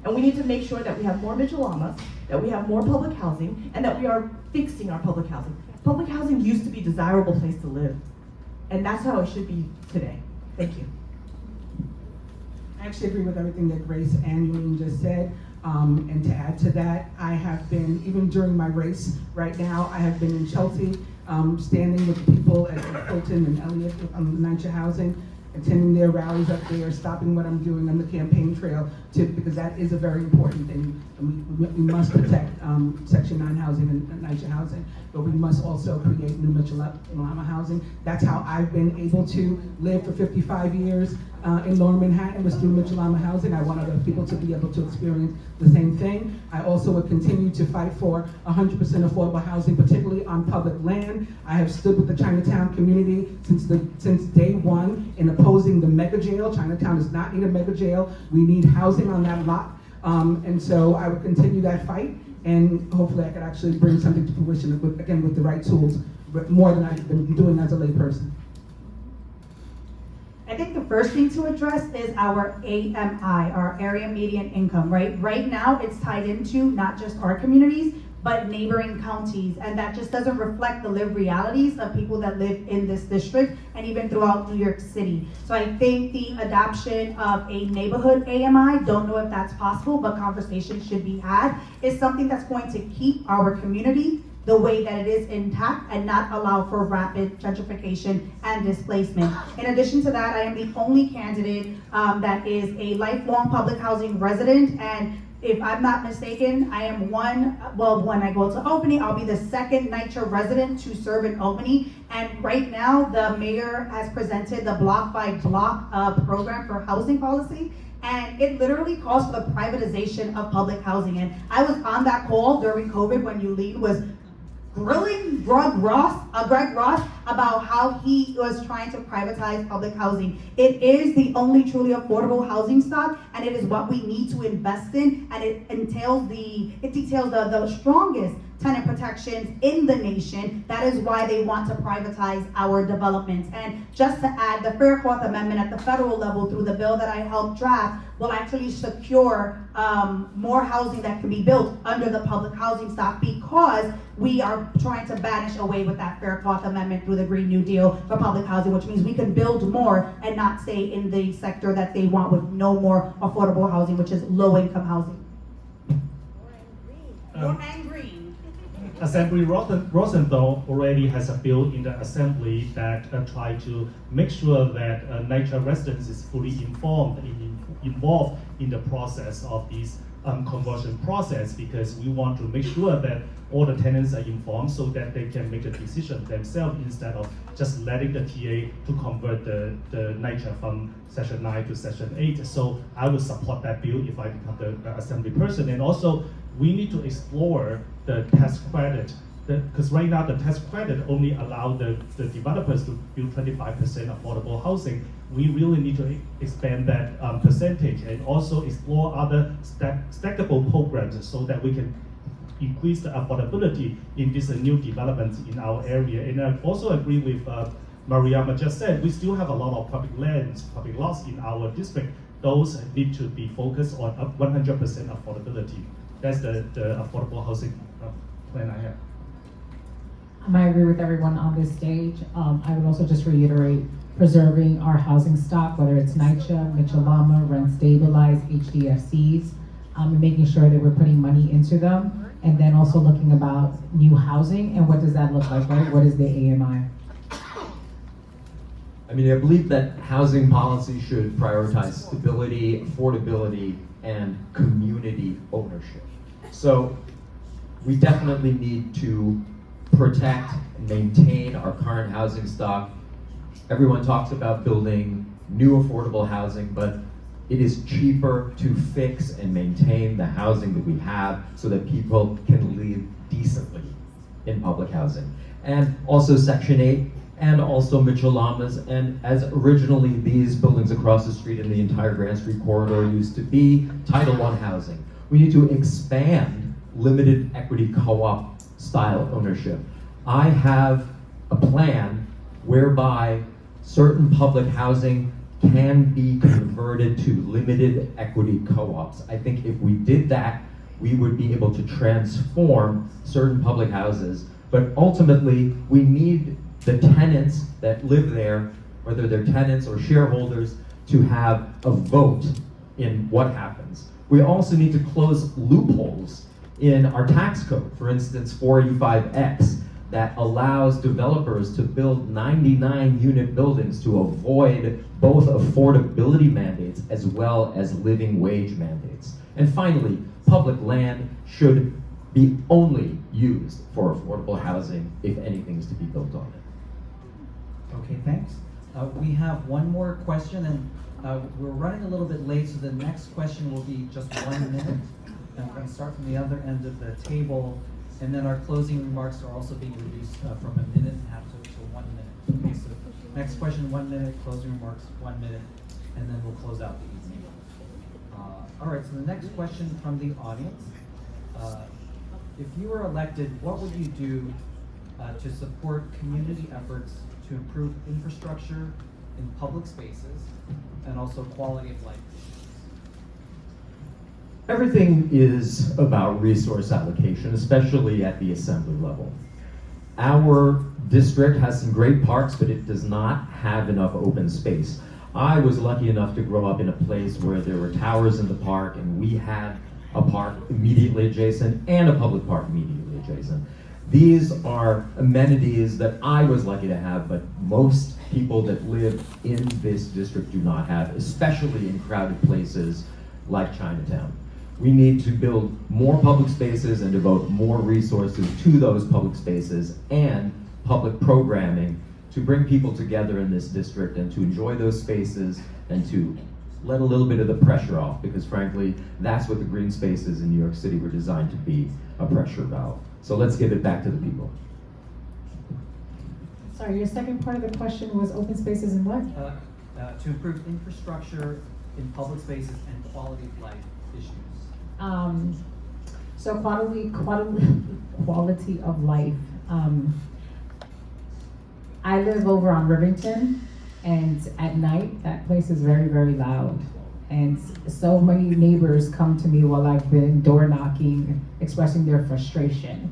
And we need to make sure that we have more Mitchell-Lamas, that we have more public housing, and that we are fixing our public housing. Public housing used to be a desirable place to live, and that's how it should be today. Thank you. I actually agree with everything that Grace and Yulene just said. And to add to that, I have been, even during my race right now, I have been in Chelsea, standing with the people at Fulton and Elliott on the NYCHA housing, attending their rallies up there, stopping what I'm doing on the campaign trail, because that is a very important thing. We must protect Section 9 housing and NYCHA housing, but we must also create new Mitchell-Lama housing. That's how I've been able to live for 55 years in Lower Manhattan, was through Mitchell-Lama housing. I want other people to be able to experience the same thing. I also would continue to fight for 100% affordable housing, particularly on public land. I have stood with the Chinatown community since day one in opposing the mega jail. Chinatown does not need a mega jail. We need housing on that lot. And so I would continue that fight, and hopefully I could actually bring something to fruition, again, with the right tools, but more than I've been doing as a layperson. I think the first thing to address is our AMI, our area median income, right? Right now, it's tied into not just our communities, but neighboring counties, and that just doesn't reflect the lived realities of people that live in this district and even throughout New York City. So I think the adoption of a neighborhood AMI, don't know if that's possible, but conversation should be had, is something that's going to keep our community the way that it is intact and not allow for rapid gentrification and displacement. In addition to that, I am the only candidate that is a lifelong public housing resident, and if I'm not mistaken, I am when I go to Albany, I'll be the second NYCHA resident to serve in Albany. And right now, the mayor has presented the block by block program for housing policy. And it literally calls for the privatization of public housing. And I was on that call during COVID when Yulene was grilling Greg Ross about how he was trying to privatize public housing. It is the only truly affordable housing stock, and it is what we need to invest in, and it details the strongest tenant protections in the nation. That is why they want to privatize our developments. And just to add, the Faircloth Amendment at the federal level through the bill that I helped draft will actually secure more housing that can be built under the public housing stock, because we are trying to banish away with that Faircloth Amendment through the Green New Deal for public housing, which means we can build more and not stay in the sector that they want with no more affordable housing, which is low-income housing. More and green. Assembly Rosenthal already has a bill in the Assembly that try to make sure that NYCHA residents is fully informed and involved in the process of this conversion process, because we want to make sure that all the tenants are informed so that they can make a decision themselves instead of just letting the TA to convert the NYCHA from Section 9 to Section 8. So I would support that bill if I become the Assembly person. And also, we need to explore the tax credit, because right now the tax credit only allow the developers to build 25% affordable housing. We really need to expand that percentage and also explore other stackable programs so that we can increase the affordability in these new developments in our area. And I also agree with Mariama just said, we still have a lot of public lands, public lots in our district. Those need to be focused on 100% affordability. That's the affordable housing plan I have. I agree with everyone on this stage. I would also just reiterate preserving our housing stock, whether it's NYCHA, Mitchell-Lama, rent stabilized, HDFCs, and making sure that we're putting money into them. And then also looking about new housing and what does that look like, right? What is the AMI? I mean, I believe that housing policy should prioritize stability, affordability, and community ownership. So we definitely need to protect and maintain our current housing stock. Everyone talks about building new affordable housing, but it is cheaper to fix and maintain the housing that we have so that people can live decently in public housing. And also Section 8 and also Mitchell-Lama's, and as originally these buildings across the street in the entire Grand Street corridor used to be, Title I housing. We need to expand limited equity co-op style ownership. I have a plan whereby certain public housing can be converted to limited equity co-ops. I think if we did that, we would be able to transform certain public houses. But ultimately, we need the tenants that live there, whether they're tenants or shareholders, to have a vote in what happens. We also need to close loopholes in our tax code, for instance, 485X, that allows developers to build 99 unit buildings to avoid both affordability mandates as well as living wage mandates. And finally, public land should be only used for affordable housing if anything is to be built on it. Okay, thanks. We have one more question, and we're running a little bit late, so the next question will be just 1 minute. And we're going to start from the other end of the table, and then our closing remarks are also being reduced from 1.5 minutes to 1 minute. Okay, so next question, 1 minute, closing remarks, 1 minute, and then we'll close out the evening. All right, so the next question from the audience. If you were elected, what would you do to support community efforts to improve infrastructure in public spaces and also quality of life? Everything is about resource allocation, especially at the assembly level. Our district has some great parks, but it does not have enough open space. I was lucky enough to grow up in a place where there were towers in the park, and we had a park immediately adjacent and a public park immediately adjacent. These are amenities that I was lucky to have, but most people that live in this district do not have, especially in crowded places like Chinatown. We need to build more public spaces and devote more resources to those public spaces and public programming to bring people together in this district and to enjoy those spaces and to let a little bit of the pressure off, because frankly, that's what the green spaces in New York City were designed to be, a pressure valve. So let's give it back to the people. Sorry, your second part of the question was open spaces and what? To improve infrastructure in public spaces and quality of life issues. So quality of life. I live over on Rivington, and at night, that place is very, very loud. And so many neighbors come to me while I've been door knocking, expressing their frustration.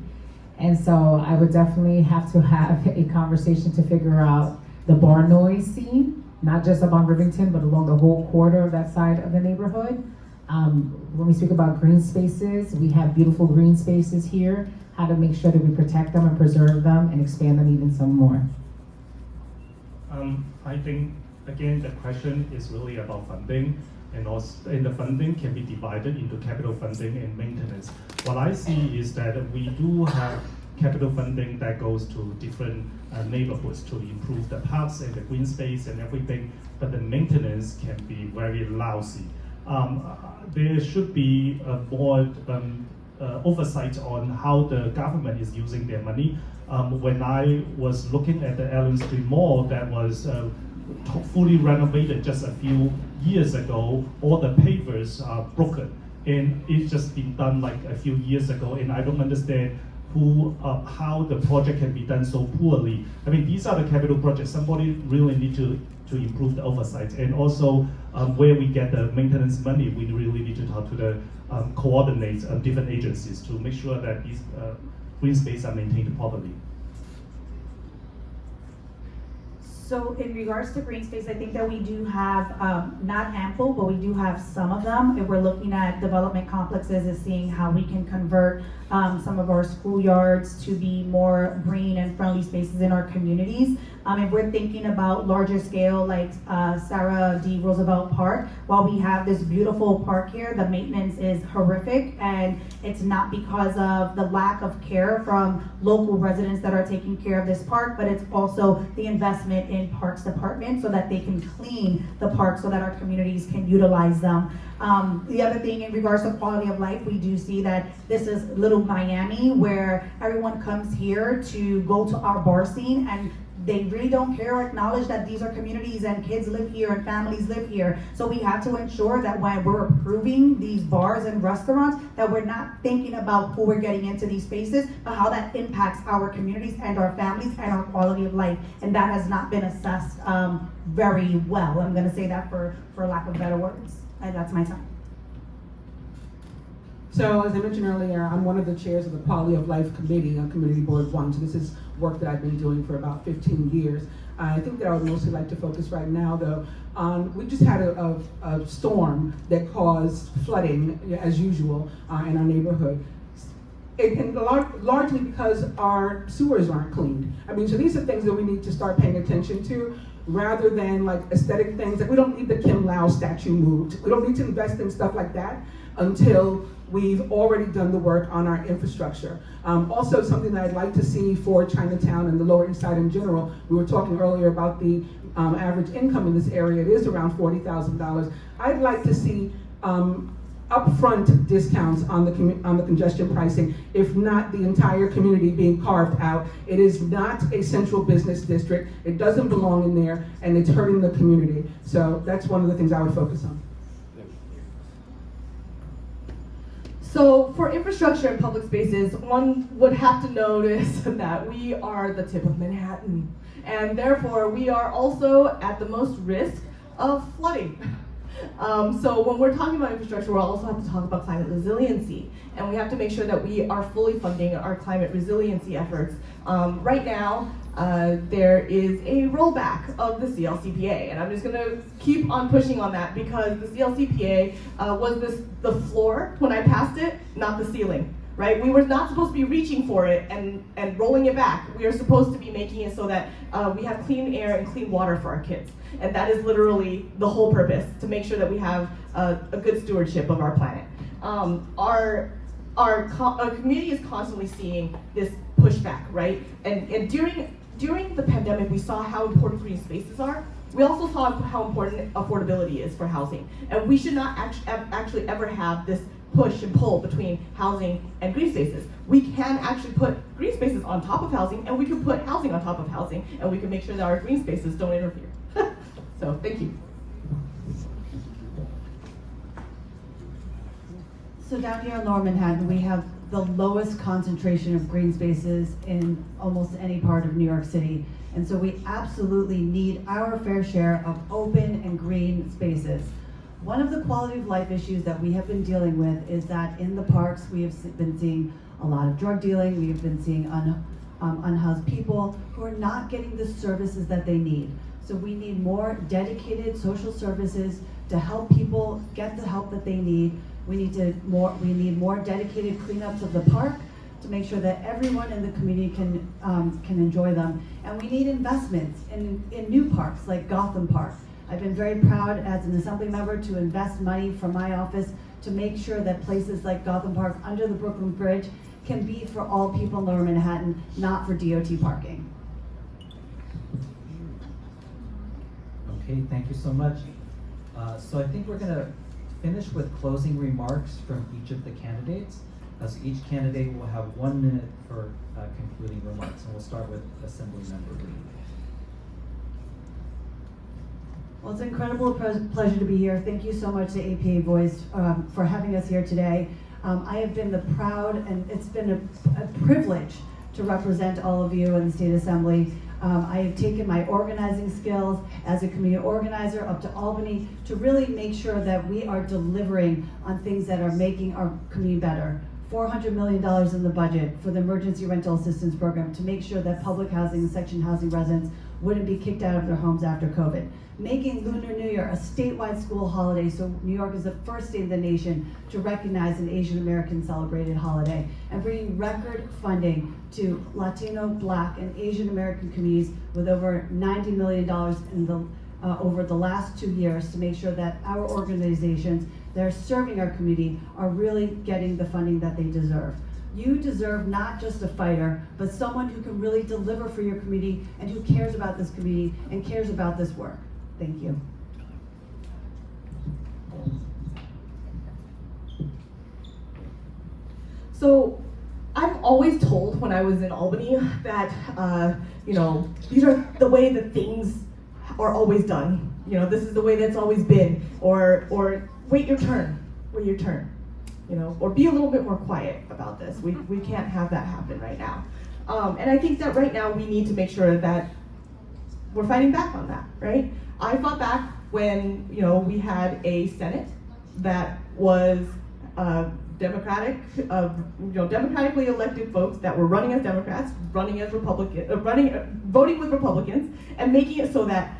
And so I would definitely have to have a conversation to figure out the bar noise scene, not just up on Rivington, but along the whole corridor of that side of the neighborhood. When we speak about green spaces, we have beautiful green spaces here, how to make sure that we protect them and preserve them and expand them even some more. I think, again, the question is really about funding, and the funding can be divided into capital funding and maintenance. What I see is that we do have capital funding that goes to different neighborhoods to improve the parks and the green space and everything, but the maintenance can be very lousy. There should be more oversight on how the government is using their money. When I was looking at the Allen Street Mall that was fully renovated just a few years ago, all the pavers are broken, and it's just been done like a few years ago, and I don't understand pull up how the project can be done so poorly. I mean, these are the capital projects. Somebody really need to improve the oversight, and also where we get the maintenance money, we really need to talk to the coordinate different agencies to make sure that these green spaces are maintained properly. So in regards to green space, I think that we do have, not ample, but we do have some of them. If we're looking at development complexes and seeing how we can convert some of our schoolyards to be more green and friendly spaces in our communities. If we're thinking about larger scale, like Sarah D. Roosevelt Park, while we have this beautiful park here, the maintenance is horrific, and it's not because of the lack of care from local residents that are taking care of this park, but it's also the investment in Parks Department so that they can clean the park so that our communities can utilize them. The other thing in regards to quality of life, we do see that this is Little Miami, where everyone comes here to go to our bar scene, and they really don't care or acknowledge that these are communities and kids live here and families live here. So we have to ensure that when we're approving these bars and restaurants, that we're not thinking about who we're getting into these spaces, but how that impacts our communities and our families and our quality of life. And that has not been assessed very well. I'm gonna say that for lack of better words. And that's my time. So as I mentioned earlier, I'm one of the chairs of the Quality of Life Committee on Community Board 1. So this is work that I've been doing for about 15 years. I think that I would mostly like to focus right now though on, we just had a storm that caused flooding as usual in our neighborhood. And largely because our sewers aren't cleaned. I mean, so these are things that we need to start paying attention to rather than like aesthetic things. Like we don't need the Kim Lau statue moved. We don't need to invest in stuff like that until we've already done the work on our infrastructure. Also, something that I'd like to see for Chinatown and the Lower East Side in general, we were talking earlier about the average income in this area. It is around $40,000. I'd like to see upfront discounts on the congestion pricing, if not the entire community being carved out. It is not a central business district. It doesn't belong in there, and it's hurting the community. So that's one of the things I would focus on. So for infrastructure and public spaces, one would have to notice that we are the tip of Manhattan, and therefore we are also at the most risk of flooding. So when we're talking about infrastructure, we'll also have to talk about climate resiliency, and we have to make sure that we are fully funding our climate resiliency efforts. Right now, there is a rollback of the CLCPA, and I'm just gonna keep on pushing on that because the CLCPA was the floor when I passed it, not the ceiling, right? We were not supposed to be reaching for it and rolling it back. We are supposed to be making it so that we have clean air and clean water for our kids. And that is literally the whole purpose, to make sure that we have a good stewardship of our planet. Our community is constantly seeing this pushback, right? And during the pandemic, we saw how important green spaces are. We also saw how important affordability is for housing. And we should not actually ever have this push and pull between housing and green spaces. We can actually put green spaces on top of housing, and we can put housing on top of housing, and we can make sure that our green spaces don't interfere. So, thank you. So down here in Lower Manhattan, we have the lowest concentration of green spaces in almost any part of New York City. And so we absolutely need our fair share of open and green spaces. One of the quality of life issues that we have been dealing with is that in the parks, we have been seeing a lot of drug dealing. We have been seeing unhoused people who are not getting the services that they need. So we need more dedicated social services to help people get the help that they need. We need more dedicated cleanups of the park to make sure that everyone in the community can enjoy them. And we need investments in new parks like Gotham Park. I've been very proud as an assembly member to invest money from my office to make sure that places like Gotham Park under the Brooklyn Bridge can be for all people in Lower Manhattan, not for DOT parking. Okay, thank you so much. So I think we're gonna finish with closing remarks from each of the candidates. So each candidate will have 1 minute for concluding remarks, and we'll start with Assembly Member Lee. Well, it's an incredible pleasure to be here. Thank you so much to APAVOICE for having us here today. I have been the proud, and it's been a privilege to represent all of you in the State Assembly. I have taken my organizing skills as a community organizer up to Albany to really make sure that we are delivering on things that are making our community better. $400 million in the budget for the Emergency Rental Assistance Program to make sure that public housing and section housing residents wouldn't be kicked out of their homes after COVID. Making Lunar New Year a statewide school holiday, so New York is the first state in the nation to recognize an Asian American celebrated holiday, and bringing record funding to Latino, Black, and Asian American communities with over $90 million in the over the last 2 years to make sure that our organizations that are serving our community are really getting the funding that they deserve. You deserve not just a fighter, but someone who can really deliver for your community and who cares about this community and cares about this work. Thank you. So I'm always told when I was in Albany that, these are the way that things are always done. This is the way that's always been, or wait your turn, or be a little bit more quiet about this. We can't have that happen right now. And I think that right now we need to make sure that we're fighting back on that, right? I fought back when, we had a Senate that was democratically elected folks that were running as Democrats, running as Republicans, voting with Republicans, and making it so that,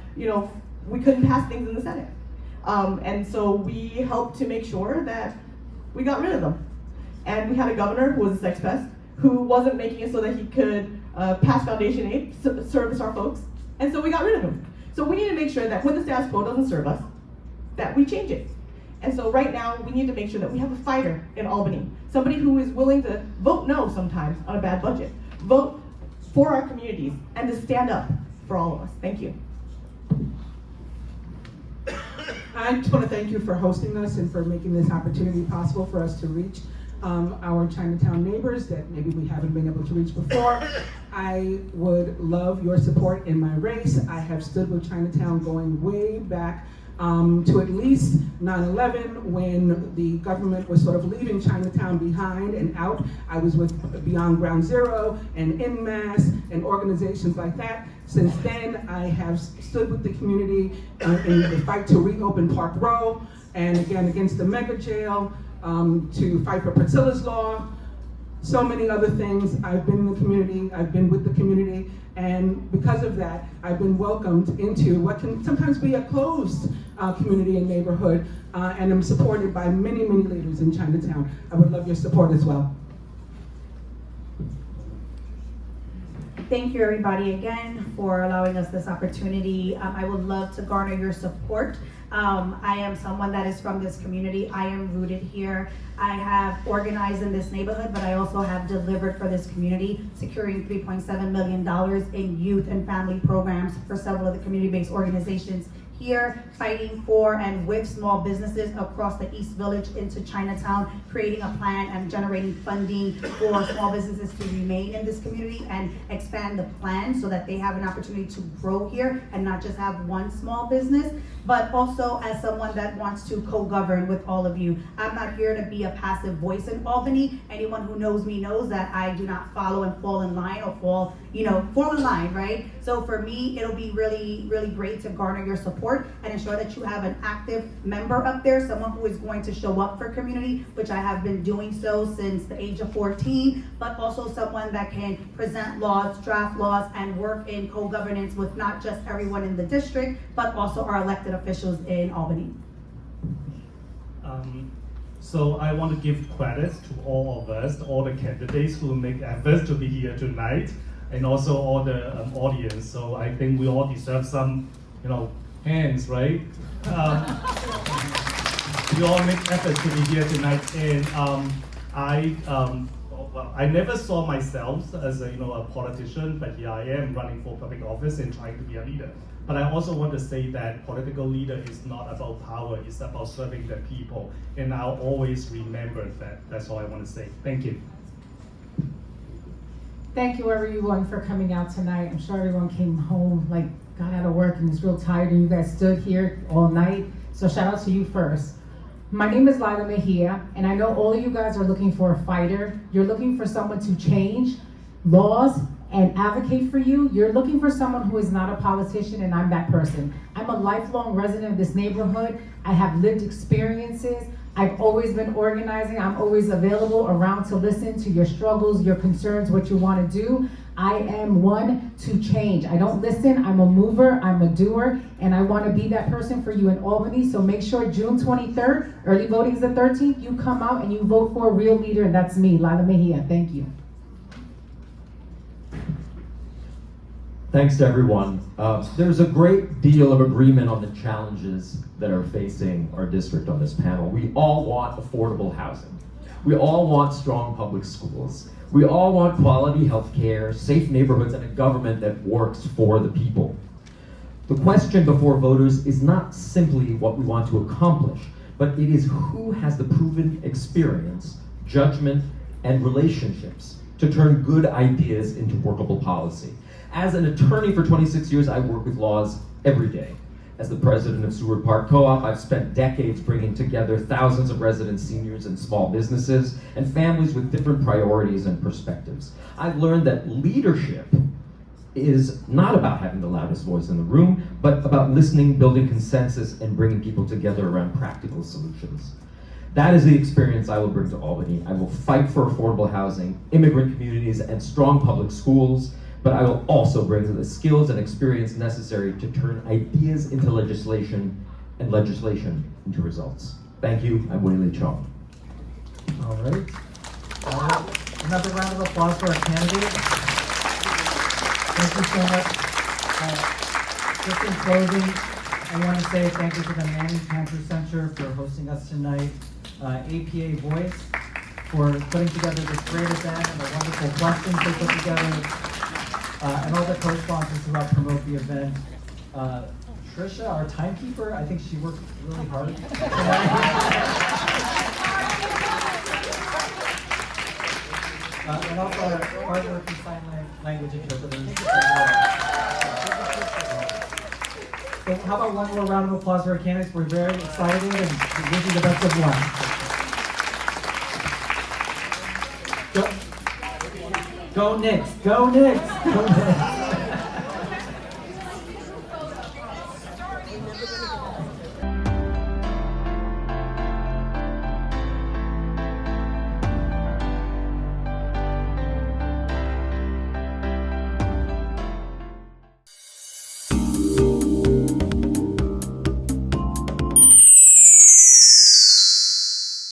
we couldn't pass things in the Senate. And so we helped to make sure that we got rid of them. And we had a governor who was a sex pest, who wasn't making it so that he could pass foundation aid, service our folks, and so we got rid of him. So we need to make sure that when the status quo doesn't serve us, that we change it. And so right now, we need to make sure that we have a fighter in Albany, somebody who is willing to vote no sometimes on a bad budget, vote for our communities, and to stand up for all of us. Thank you. I just want to thank you for hosting us and for making this opportunity possible for us to reach our Chinatown neighbors that maybe we haven't been able to reach before. I would love your support in my race. I have stood with Chinatown going way back to at least 9/11 when the government was sort of leaving Chinatown behind and out. I was with Beyond Ground Zero and En Masse and organizations like that. Since then, I have stood with the community in the fight to reopen Park Row, and again against the mega jail, to fight for Priscilla's Law, so many other things. I've been in the community, I've been with the community, and because of that, I've been welcomed into what can sometimes be a closed community and neighborhood, and I'm supported by many, many leaders in Chinatown. I would love your support as well. Thank you, everybody, again, for allowing us this opportunity. I would love to garner your support. I am someone that is from this community. I am rooted here. I have organized in this neighborhood, but I also have delivered for this community, securing $3.7 million in youth and family programs for several of the community-based organizations here, fighting for and with small businesses across the East Village into Chinatown, creating a plan and generating funding for small businesses to remain in this community and expand the plan so that they have an opportunity to grow here and not just have one small business, but also as someone that wants to co-govern with all of you. I'm not here to be a passive voice in Albany. Anyone who knows me knows that I do not follow and fall in line or fall in line, right? So for me, it'll be really, really great to garner your support and ensure that you have an active member up there, someone who is going to show up for community, which I have been doing so since the age of 14, but also someone that can present laws, draft laws, and work in co-governance with not just everyone in the district, but also our elected officials in Albany. So I want to give credit to all of us, all the candidates who make efforts to be here tonight, and also all the audience. So I think we all deserve some, hands, right? We all make efforts to be here tonight, and I never saw myself as a politician, but here I am running for public office and trying to be a leader. But I also want to say that political leader is not about power, it's about serving the people. And I'll always remember that. That's all I want to say. Thank you. Thank you, everyone, for coming out tonight. I'm sure everyone came home, got out of work and is real tired, and you guys stood here all night. So shout out to you first. My name is Lila Mejia, and I know all of you guys are looking for a fighter. You're looking for someone to change laws and advocate for you. You're looking for someone who is not a politician, and I'm that person. I'm a lifelong resident of this neighborhood. I have lived experiences. I've always been organizing. I'm always available around to listen to your struggles, your concerns, what you want to do. I am one to change. I don't listen, I'm a mover, I'm a doer, and I want to be that person for you in Albany. So make sure June 23rd, early voting is the 13th, you come out and you vote for a real leader, and that's me, Lila Mejia. Thank you. Thanks to everyone. There's a great deal of agreement on the challenges that are facing our district on this panel. We all want affordable housing. We all want strong public schools. We all want quality health care, safe neighborhoods, and a government that works for the people. The question before voters is not simply what we want to accomplish, but it is who has the proven experience, judgment, and relationships to turn good ideas into workable policy. As an attorney for 26 years, I work with laws every day. As the president of Seward Park Co-op, I've spent decades bringing together thousands of residents, seniors, and small businesses, and families with different priorities and perspectives. I've learned that leadership is not about having the loudest voice in the room, but about listening, building consensus, and bringing people together around practical solutions. That is the experience I will bring to Albany. I will fight for affordable housing, immigrant communities, and strong public schools, but I will also bring the skills and experience necessary to turn ideas into legislation and legislation into results. Thank you. I'm Willie Chong. All right. Another round of applause for our candidates. Thank you so much. Just in closing, I want to say thank you to the Manny Cantor Center for hosting us tonight, APAVOICE for putting together this great event and the wonderful questions they put together, and all the co-sponsors who helped promote the event. Trisha, our timekeeper, I think she worked really hard. And also our hard-working sign language interpreters. So how about one more round of applause for our candidates? We're very excited and we wish you the best of luck. Go Knicks! Go Knicks! Go Knicks!